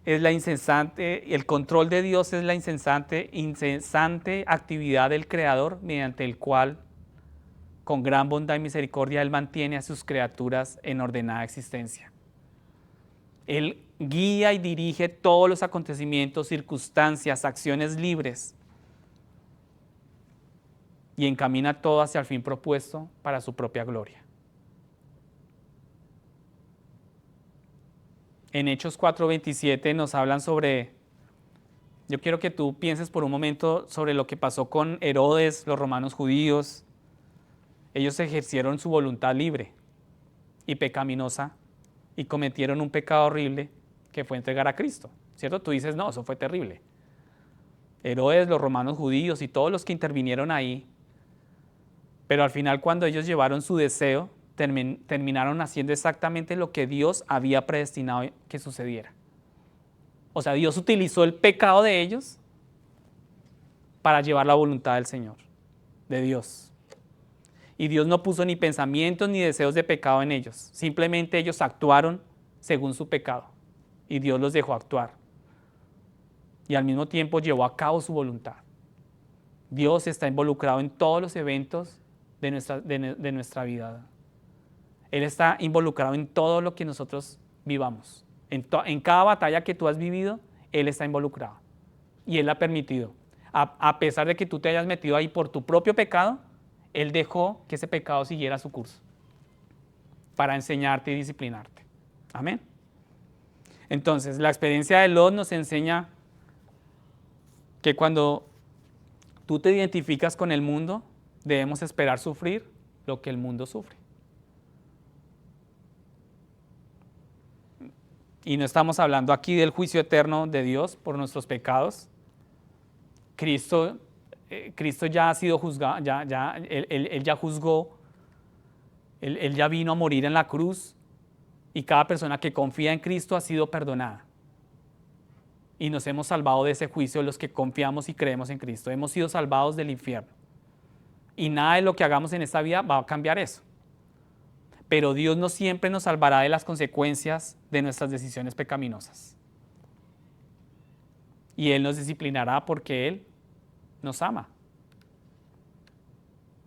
es la incesante, el control de Dios es la incesante actividad del Creador mediante el cual, con gran bondad y misericordia, Él mantiene a sus criaturas en ordenada existencia. Él guía y dirige todos los acontecimientos, circunstancias, acciones libres. y encamina todo hacia el fin propuesto para su propia gloria. En Hechos 4:27 nos hablan sobre, yo quiero que tú pienses por un momento sobre lo que pasó con Herodes, los romanos judíos. Ellos ejercieron su voluntad libre y pecaminosa y cometieron un pecado horrible que fue entregar a Cristo, ¿cierto? Tú dices, no, eso fue terrible. Herodes, los romanos judíos y todos los que intervinieron ahí, pero al final cuando ellos llevaron su deseo, terminaron haciendo exactamente lo que Dios había predestinado que sucediera. O sea, Dios utilizó el pecado de ellos para llevar la voluntad del Señor, de Dios. Y Dios no puso ni pensamientos ni deseos de pecado en ellos. Simplemente ellos actuaron según su pecado. Y Dios los dejó actuar. Y al mismo tiempo llevó a cabo su voluntad. Dios está involucrado en todos los eventos de nuestra vida. Él está involucrado en todo lo que nosotros vivamos. En cada batalla que tú has vivido, Él está involucrado. Y Él ha permitido. A pesar de que tú te hayas metido ahí por tu propio pecado, Él dejó que ese pecado siguiera su curso para enseñarte y disciplinarte. Amén. Entonces, la experiencia de Lot nos enseña que cuando tú te identificas con el mundo, debemos esperar sufrir lo que el mundo sufre. Y no estamos hablando aquí del juicio eterno de Dios por nuestros pecados. Cristo ya ha sido juzgado, Él ya juzgó, él ya vino a morir en la cruz y cada persona que confía en Cristo ha sido perdonada. Y nos hemos salvado de ese juicio los que confiamos y creemos en Cristo. Hemos sido salvados del infierno. Y nada de lo que hagamos en esta vida va a cambiar eso. Pero Dios no siempre nos salvará de las consecuencias de nuestras decisiones pecaminosas. Y Él nos disciplinará porque Él nos ama.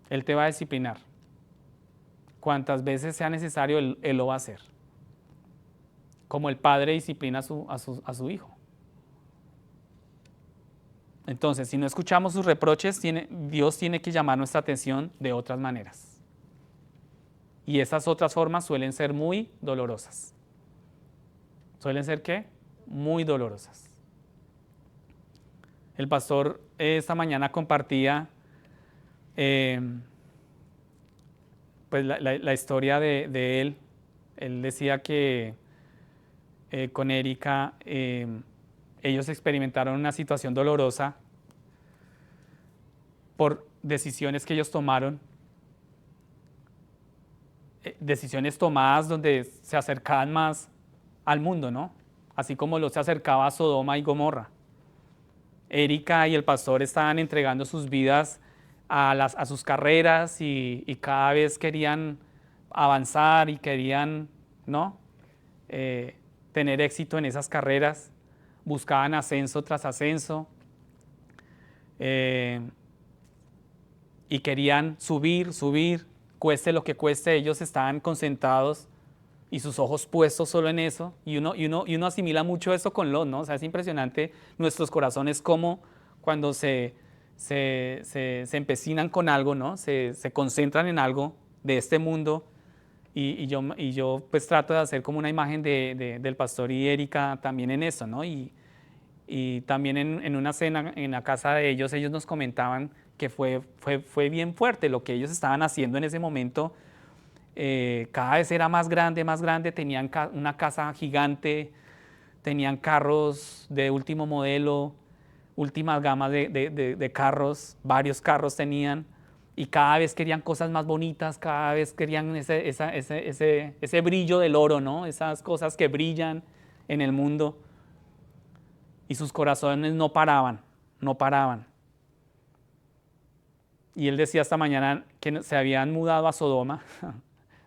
Él te va a disciplinar. Cuantas veces sea necesario, Él lo va a hacer. Como el padre disciplina a su hijo. Entonces, si no escuchamos sus reproches, Dios tiene que llamar nuestra atención de otras maneras. Y esas otras formas suelen ser muy dolorosas. ¿Suelen ser qué? Muy dolorosas. El pastor esta mañana compartía pues la historia de él. Él decía que con Erika ellos experimentaron una situación dolorosa por decisiones que ellos tomaron, decisiones tomadas donde se acercaban más al mundo, ¿no? Así como lo se acercaba a Sodoma y Gomorra. Erika y el pastor estaban entregando sus vidas a sus carreras y cada vez querían avanzar y querían, ¿no? Tener éxito en esas carreras. Buscaban ascenso tras ascenso y querían subir, cueste lo que cueste. Ellos estaban concentrados y sus ojos puestos solo en eso, y uno asimila mucho eso con Lot, ¿no? O sea, es impresionante nuestros corazones como cuando se empecinan con algo, ¿no? Se concentran en algo de este mundo, y yo pues trato de hacer como una imagen del pastor y Erika también en eso, ¿no? Y también en una cena en la casa de ellos nos comentaban que fue bien fuerte lo que ellos estaban haciendo en ese momento. Cada vez era más grande, tenían una casa gigante, tenían carros de último modelo, últimas gamas de carros, varios carros tenían, y cada vez querían cosas más bonitas, cada vez querían ese brillo del oro, ¿no? Esas cosas que brillan en el mundo, y sus corazones no paraban. Y él decía esta mañana que se habían mudado a Sodoma,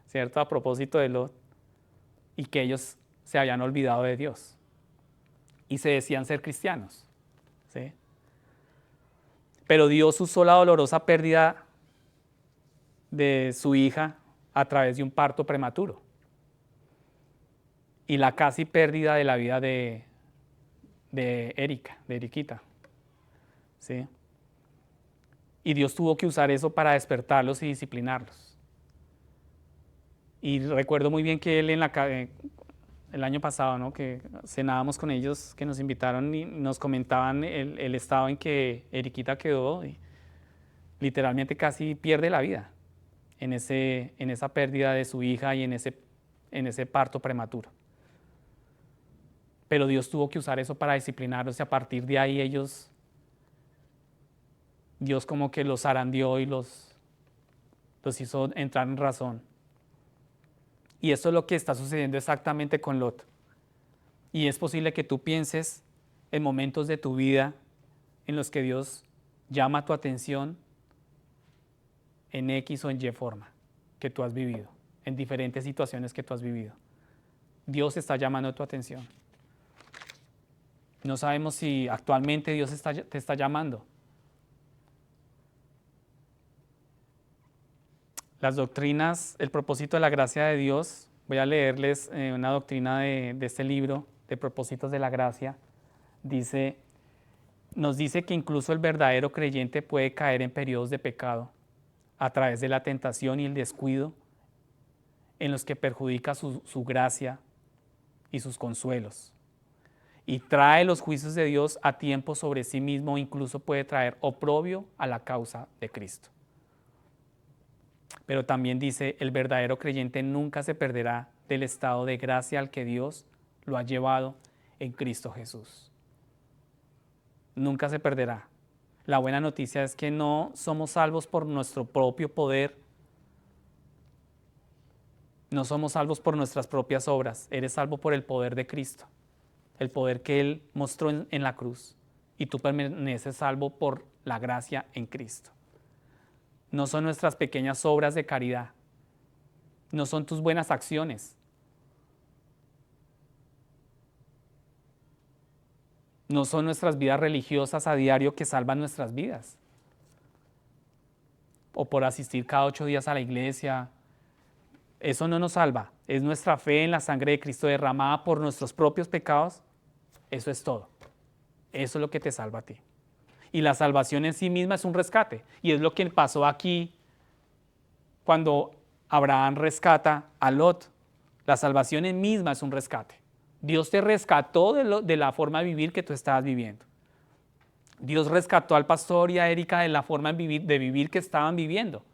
¿cierto? A propósito de Lot, y que ellos se habían olvidado de Dios y se decían ser cristianos, ¿sí? Pero Dios usó la dolorosa pérdida de su hija a través de un parto prematuro y la casi pérdida de la vida de Eriquita, ¿sí? Y Dios tuvo que usar eso para despertarlos y disciplinarlos. Y recuerdo muy bien que él el año pasado, ¿no? Que cenábamos con ellos, que nos invitaron y nos comentaban el estado en que Eriquita quedó y literalmente casi pierde la vida en esa pérdida de su hija y en ese parto prematuro. Pero Dios tuvo que usar eso para disciplinarlos y a partir de ahí Dios como que los zarandeó y los hizo entrar en razón. Y esto es lo que está sucediendo exactamente con Lot. Y es posible que tú pienses en momentos de tu vida en los que Dios llama tu atención en X o en Y forma que tú has vivido, en diferentes situaciones que tú has vivido. Dios está llamando tu atención. No sabemos si actualmente Dios te está llamando. Las doctrinas, el propósito de la gracia de Dios, voy a leerles una doctrina de este libro, de propósitos de la gracia, nos dice que incluso el verdadero creyente puede caer en periodos de pecado a través de la tentación y el descuido en los que perjudica su gracia y sus consuelos. Y trae los juicios de Dios a tiempo sobre sí mismo, incluso puede traer oprobio a la causa de Cristo. Pero también dice, el verdadero creyente nunca se perderá del estado de gracia al que Dios lo ha llevado en Cristo Jesús. Nunca se perderá. La buena noticia es que no somos salvos por nuestro propio poder. No somos salvos por nuestras propias obras. Eres salvo por el poder de Cristo, el poder que Él mostró en la cruz. Y tú permaneces salvo por la gracia en Cristo. No son nuestras pequeñas obras de caridad. No son tus buenas acciones. No son nuestras vidas religiosas a diario que salvan nuestras vidas. O por asistir cada 8 días a la iglesia. Eso no nos salva. Es nuestra fe en la sangre de Cristo derramada por nuestros propios pecados. Eso es todo. Eso es lo que te salva a ti. Y la salvación en sí misma es un rescate. Y es lo que pasó aquí cuando Abraham rescata a Lot. La salvación en misma es un rescate. Dios te rescató de la forma de vivir que tú estabas viviendo. Dios rescató al pastor y a Erika de la forma de vivir que estaban viviendo.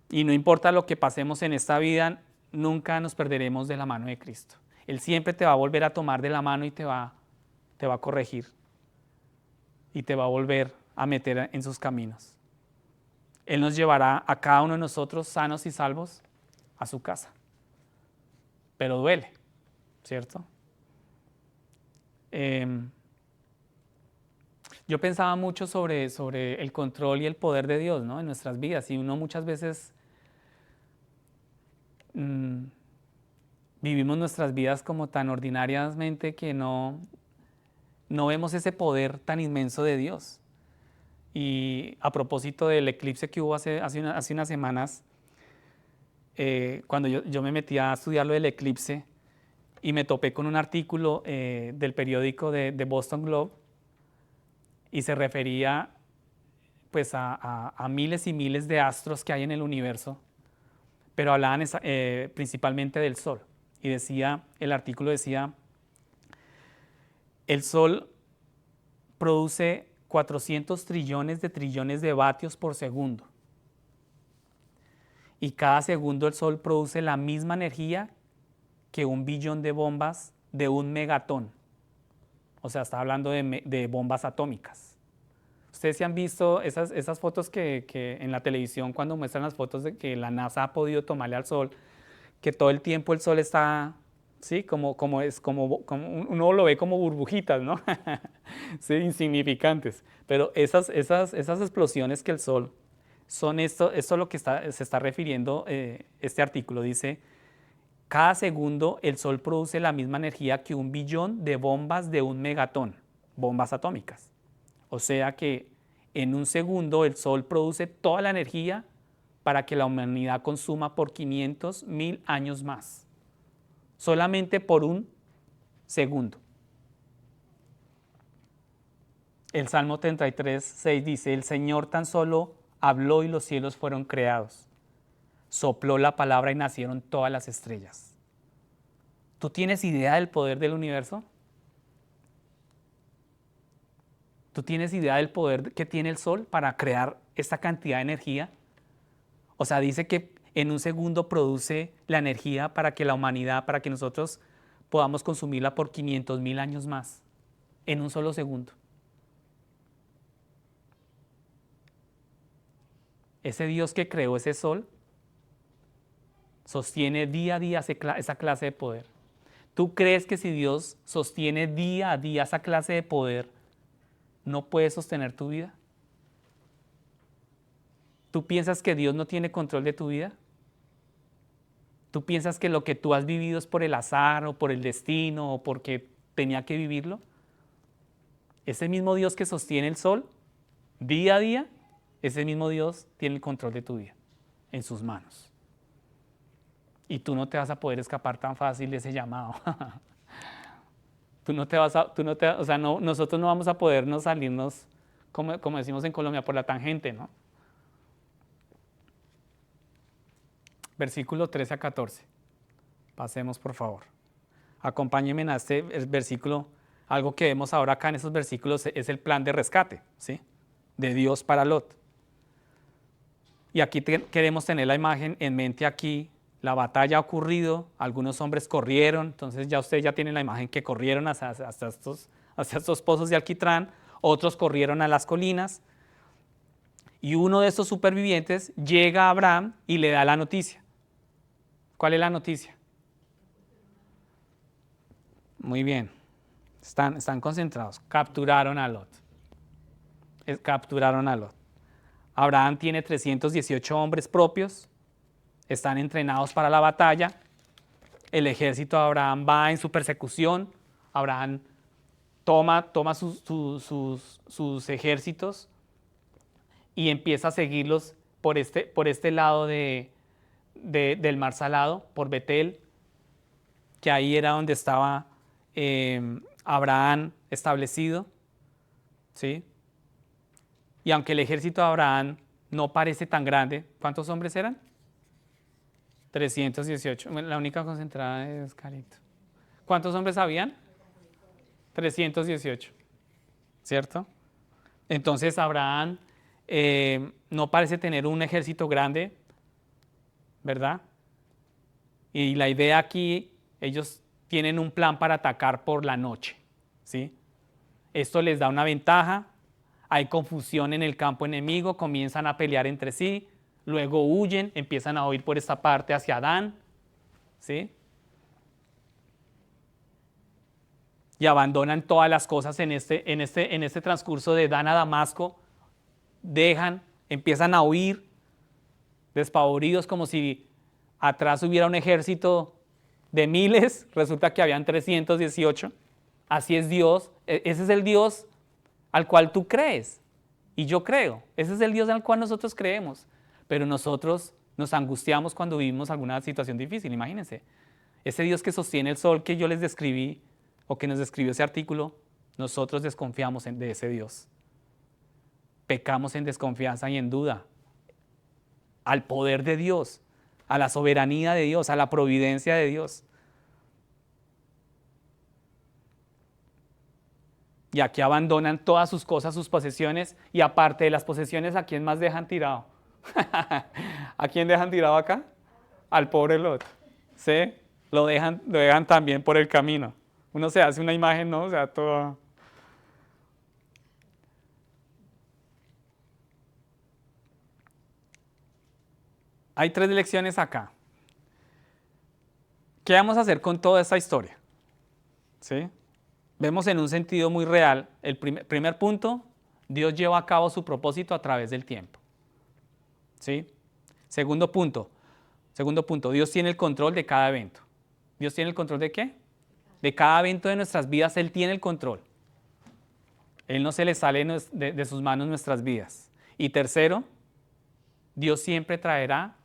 Y no importa lo que pasemos en esta vida, nunca nos perderemos de la mano de Cristo. Él siempre te va a volver a tomar de la mano y te va a corregir. Y te va a volver a meter en sus caminos. Él nos llevará a cada uno de nosotros sanos y salvos a su casa. Pero duele, ¿cierto? Yo pensaba mucho sobre el control y el poder de Dios, ¿no? En nuestras vidas. Y uno muchas veces vivimos nuestras vidas como tan ordinariamente que no vemos ese poder tan inmenso de Dios. Y a propósito del eclipse que hubo hace unas semanas, cuando yo me metí a estudiar lo del eclipse y me topé con un artículo del periódico de Boston Globe y se refería pues a miles y miles de astros que hay en el universo, pero hablaban principalmente del Sol. Y el artículo decía, el Sol produce 400 trillones de vatios por segundo. Y cada segundo el Sol produce la misma energía que 1 billón de bombas de 1 megatón. O sea, está hablando de bombas atómicas. Ustedes se han visto esas fotos que en la televisión cuando muestran las fotos de que la NASA ha podido tomarle al Sol, que todo el tiempo el Sol está, ¿sí? Como uno lo ve como burbujitas, ¿no? Sí, insignificantes. Pero esas explosiones que el Sol son esto es lo que se está refiriendo este artículo. Dice, cada segundo el Sol produce la misma energía que 1 billón de bombas de 1 megatón, bombas atómicas. O sea que en un segundo el Sol produce toda la energía para que la humanidad consuma por 500.000 años más. Solamente por 1 segundo. El Salmo 33, 6 dice, el Señor tan solo habló y los cielos fueron creados. Sopló la palabra y nacieron todas las estrellas. ¿Tú tienes idea del poder del universo? ¿Tú tienes idea del poder que tiene el sol para crear esta cantidad de energía? O sea, dice que en un segundo produce la energía para que la humanidad, para que nosotros podamos consumirla por 500.000 años más, en un solo segundo. Ese Dios que creó ese sol sostiene día a día esa clase de poder. ¿Tú crees que si Dios sostiene día a día esa clase de poder, no puede sostener tu vida? ¿Tú piensas que Dios no tiene control de tu vida? ¿Tú piensas que lo que tú has vivido es por el azar o por el destino o porque tenía que vivirlo? Ese mismo Dios que sostiene el sol día a día, ese mismo Dios tiene el control de tu vida en sus manos. Y tú no te vas a poder escapar tan fácil de ese llamado. Nosotros no vamos a podernos salirnos, como decimos en Colombia, por la tangente, ¿no? Versículo 13 a 14. Pasemos, por favor. Acompáñenme a este versículo. Algo que vemos ahora acá en esos versículos es el plan de rescate, ¿sí? De Dios para Lot. Y aquí queremos tener la imagen en mente aquí. La batalla ha ocurrido, algunos hombres corrieron, entonces usted ya tiene la imagen que corrieron hacia estos pozos de alquitrán, otros corrieron a las colinas, y uno de estos supervivientes llega a Abraham y le da la noticia. ¿Cuál es la noticia? Muy bien, están concentrados. Capturaron a Lot. Capturaron a Lot. Abraham tiene 318 hombres propios, están entrenados para la batalla. El ejército de Abraham va en su persecución. Abraham toma sus ejércitos y empieza a seguirlos por este lado del Mar Salado, por Betel, que ahí era donde estaba Abraham establecido, ¿sí? Y aunque el ejército de Abraham no parece tan grande, ¿cuántos hombres eran? 318. La única concentrada es Carito. ¿Cuántos hombres habían? 318. ¿Cierto? Entonces Abraham no parece tener un ejército grande, ¿verdad? Y la idea aquí, ellos tienen un plan para atacar por la noche, ¿sí? Esto les da una ventaja, hay confusión en el campo enemigo, comienzan a pelear entre sí, luego huyen, empiezan a huir por esta parte hacia Dan, ¿sí? Y abandonan todas las cosas en este transcurso de Dan a Damasco, empiezan a huir, despavoridos como si atrás hubiera un ejército de miles, resulta que habían 318, así es Dios, ese es el Dios al cual tú crees y yo creo, ese es el Dios al cual nosotros creemos. Pero nosotros nos angustiamos cuando vivimos alguna situación difícil, imagínense. Ese Dios que sostiene el sol que yo les describí, o que nos describió ese artículo, nosotros desconfiamos de ese Dios. Pecamos en desconfianza y en duda al poder de Dios, a la soberanía de Dios, a la providencia de Dios. Y aquí abandonan todas sus cosas, sus posesiones, y aparte de las posesiones, ¿a quién más dejan tirado? ¿A quién dejan tirado acá? Al pobre Lot. ¿Sí? Lo dejan también por el camino. Uno se hace una imagen, ¿no? O sea, todo. Hay 3 lecciones acá. ¿Qué vamos a hacer con toda esta historia? ¿Sí? Vemos en un sentido muy real, el primer punto, Dios lleva a cabo su propósito a través del tiempo. ¿Sí? Segundo punto, Dios tiene el control de cada evento. ¿Dios tiene el control de qué? De cada evento de nuestras vidas, Él tiene el control. Él no se le sale de sus manos nuestras vidas. Y tercero, Dios siempre traerá,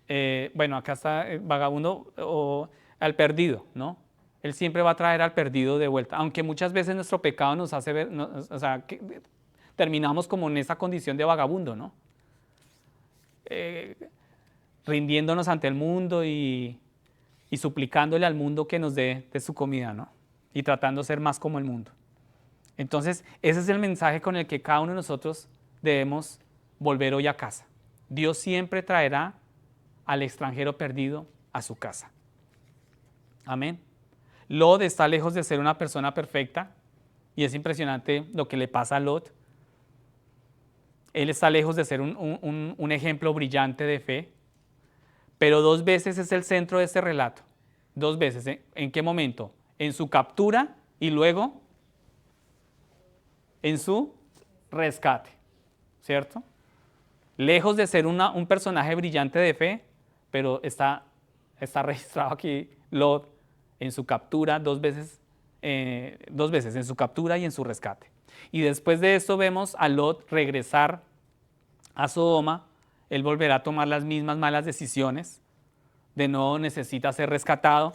acá está el vagabundo o al perdido, ¿no? Él siempre va a traer al perdido de vuelta, aunque muchas veces nuestro pecado nos hace ver, o sea, que terminamos como en esa condición de vagabundo, ¿no? Rindiéndonos ante el mundo y suplicándole al mundo que nos dé de su comida, ¿no? Y tratando de ser más como el mundo. Entonces, ese es el mensaje con el que cada uno de nosotros debemos volver hoy a casa. Dios siempre traerá al extranjero perdido a su casa. Amén. Lot está lejos de ser una persona perfecta y es impresionante lo que le pasa a Lot. Él está lejos de ser un ejemplo brillante de fe, pero 2 veces es el centro de este relato. 2 veces. ¿En qué momento? En su captura y luego en su rescate, ¿cierto? Lejos de ser un personaje brillante de fe, pero está registrado aquí Lot en su captura 2 veces, en su captura y en su rescate. Y después de esto vemos a Lot regresar a Sodoma. Él volverá a tomar las mismas malas decisiones. De nuevo necesita ser rescatado,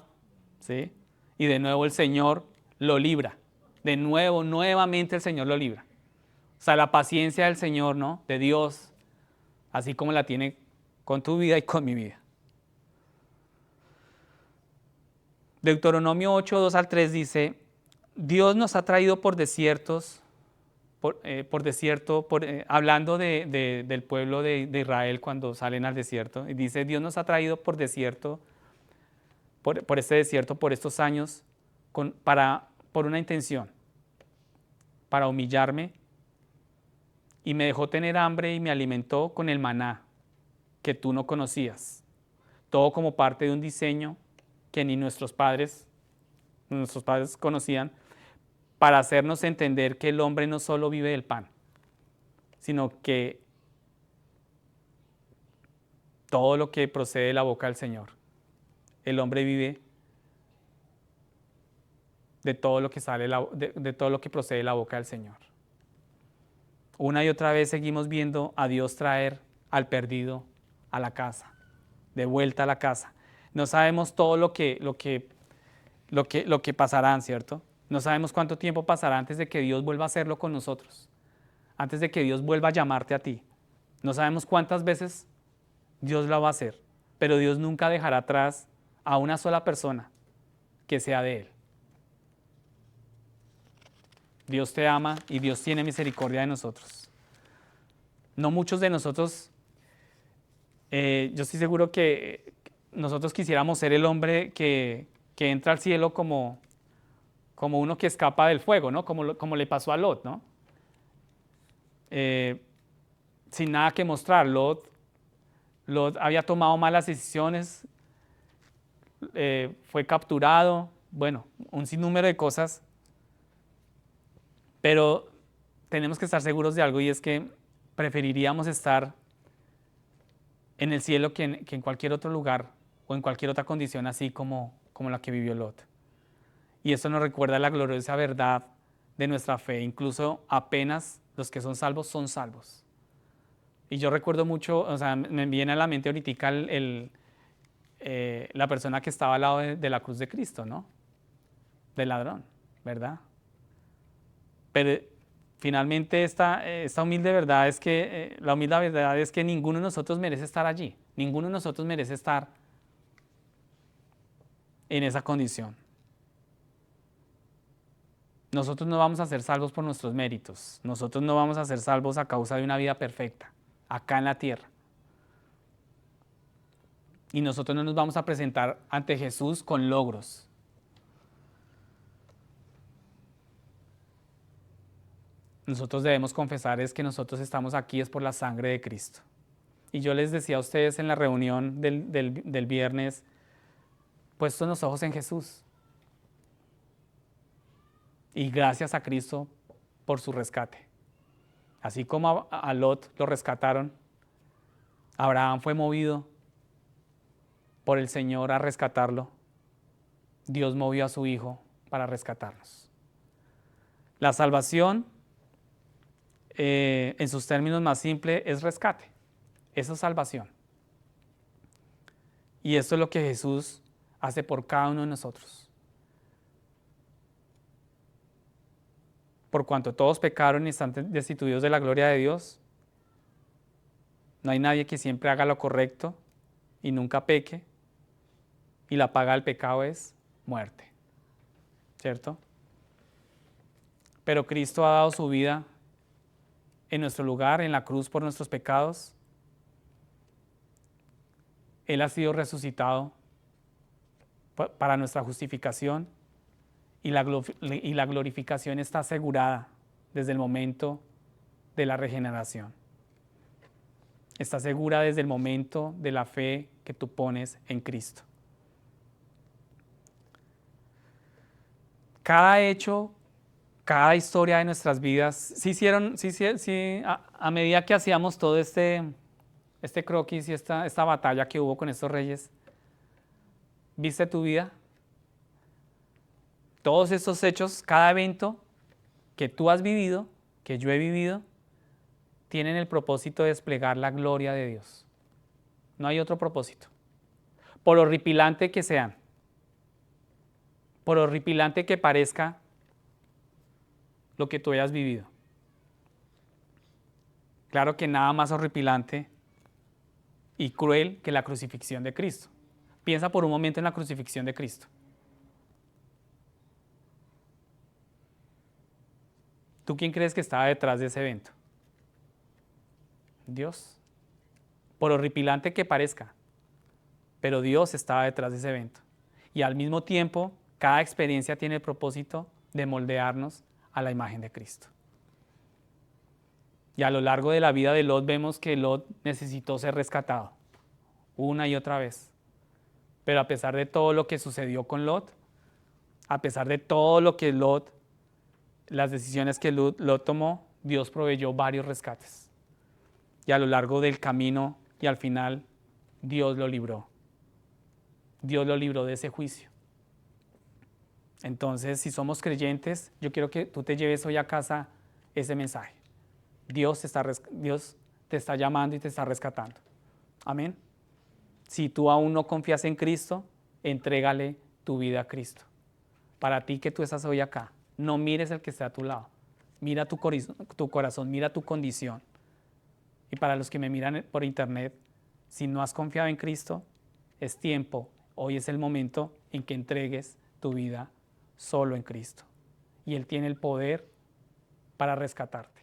¿sí? Y de nuevo el Señor lo libra. De nuevo, nuevamente el Señor lo libra. O sea, la paciencia del Señor, ¿no? De Dios, así como la tiene con tu vida y con mi vida. Deuteronomio 8, 2 al 3 dice, Dios nos ha traído por desiertos, hablando del pueblo de Israel cuando salen al desierto, y dice, Dios nos ha traído por desierto, por este desierto, por estos años, por una intención, para humillarme, y me dejó tener hambre y me alimentó con el maná que tú no conocías, todo como parte de un diseño que ni nuestros padres conocían, para hacernos entender que el hombre no solo vive del pan, sino que todo lo que procede de la boca del Señor. El hombre vive de todo lo que de todo lo que procede de la boca del Señor. Una y otra vez seguimos viendo a Dios traer al perdido a la casa, de vuelta a la casa. No sabemos todo lo que pasarán, ¿cierto? No sabemos cuánto tiempo pasará antes de que Dios vuelva a hacerlo con nosotros, antes de que Dios vuelva a llamarte a ti. No sabemos cuántas veces Dios lo va a hacer, pero Dios nunca dejará atrás a una sola persona que sea de Él. Dios te ama y Dios tiene misericordia de nosotros. No muchos de nosotros, yo estoy seguro que nosotros quisiéramos ser el hombre que entra al cielo como uno que escapa del fuego, ¿no? Como le pasó a Lot, ¿no? Sin nada que mostrar. Lot había tomado malas decisiones, fue capturado, bueno, un sinnúmero de cosas, pero tenemos que estar seguros de algo, y es que preferiríamos estar en el cielo que en cualquier otro lugar o en cualquier otra condición así como la que vivió Lot. Y esto nos recuerda la gloriosa verdad de nuestra fe. Incluso apenas los que son salvos son salvos. Y yo recuerdo mucho, o sea, me viene a la mente ahorita la persona que estaba al lado de la cruz de Cristo, ¿no? Del ladrón, ¿verdad? Pero finalmente esta humilde verdad es que, la humilde verdad es que ninguno de nosotros merece estar allí. Ninguno de nosotros merece estar en esa condición. Nosotros no vamos a ser salvos por nuestros méritos. Nosotros no vamos a ser salvos a causa de una vida perfecta, acá en la tierra. Y nosotros no nos vamos a presentar ante Jesús con logros. Nosotros debemos confesar es que nosotros estamos aquí es por la sangre de Cristo. Y yo les decía a ustedes en la reunión del viernes, puestos los ojos en Jesús. Y gracias a Cristo por su rescate. Así como a Lot lo rescataron, Abraham fue movido por el Señor a rescatarlo. Dios movió a su Hijo para rescatarnos. La salvación, en sus términos más simples, es rescate. Eso es salvación. Y esto es lo que Jesús hace por cada uno de nosotros. por cuanto todos pecaron y están destituidos de la gloria de Dios. No hay nadie que siempre haga lo correcto y nunca peque, y la paga del pecado es muerte, ¿cierto? Pero Cristo ha dado su vida en nuestro lugar, en la cruz por nuestros pecados. Él ha sido resucitado para nuestra justificación, y la glorificación está asegurada desde el momento de la regeneración. Está segura desde el momento de la fe que tú pones en Cristo. Cada hecho, cada historia de nuestras vidas, a medida que hacíamos todo este croquis y esta batalla que hubo con estos reyes, ¿viste tu vida? Todos estos hechos, cada evento que tú has vivido, que yo he vivido, tienen el propósito de desplegar la gloria de Dios. No hay otro propósito. Por horripilante que sean, por horripilante que parezca lo que tú hayas vivido. Claro que nada más horripilante y cruel que la crucifixión de Cristo. Piensa por un momento en la crucifixión de Cristo. ¿Tú quién crees que estaba detrás de ese evento? Dios. Por horripilante que parezca, pero Dios estaba detrás de ese evento. Y al mismo tiempo, cada experiencia tiene el propósito de moldearnos a la imagen de Cristo. Y a lo largo de la vida de Lot vemos que Lot necesitó ser rescatado una y otra vez. Pero a pesar de todo lo que sucedió con Lot, a pesar de todo lo que las decisiones que Lot tomó, Dios proveyó varios rescates. Y a lo largo del camino y al final, Dios lo libró. Dios lo libró de ese juicio. Entonces, si somos creyentes, yo quiero que tú te lleves hoy a casa ese mensaje. Dios te está llamando y te está rescatando. Amén. Si tú aún no confías en Cristo, entrégale tu vida a Cristo. Para ti que tú estás hoy acá, no mires el que está a tu lado. Mira tu corazón, mira tu condición. Y para los que me miran por internet, si no has confiado en Cristo, es tiempo, hoy es el momento en que entregues tu vida solo en Cristo. Y Él tiene el poder para rescatarte.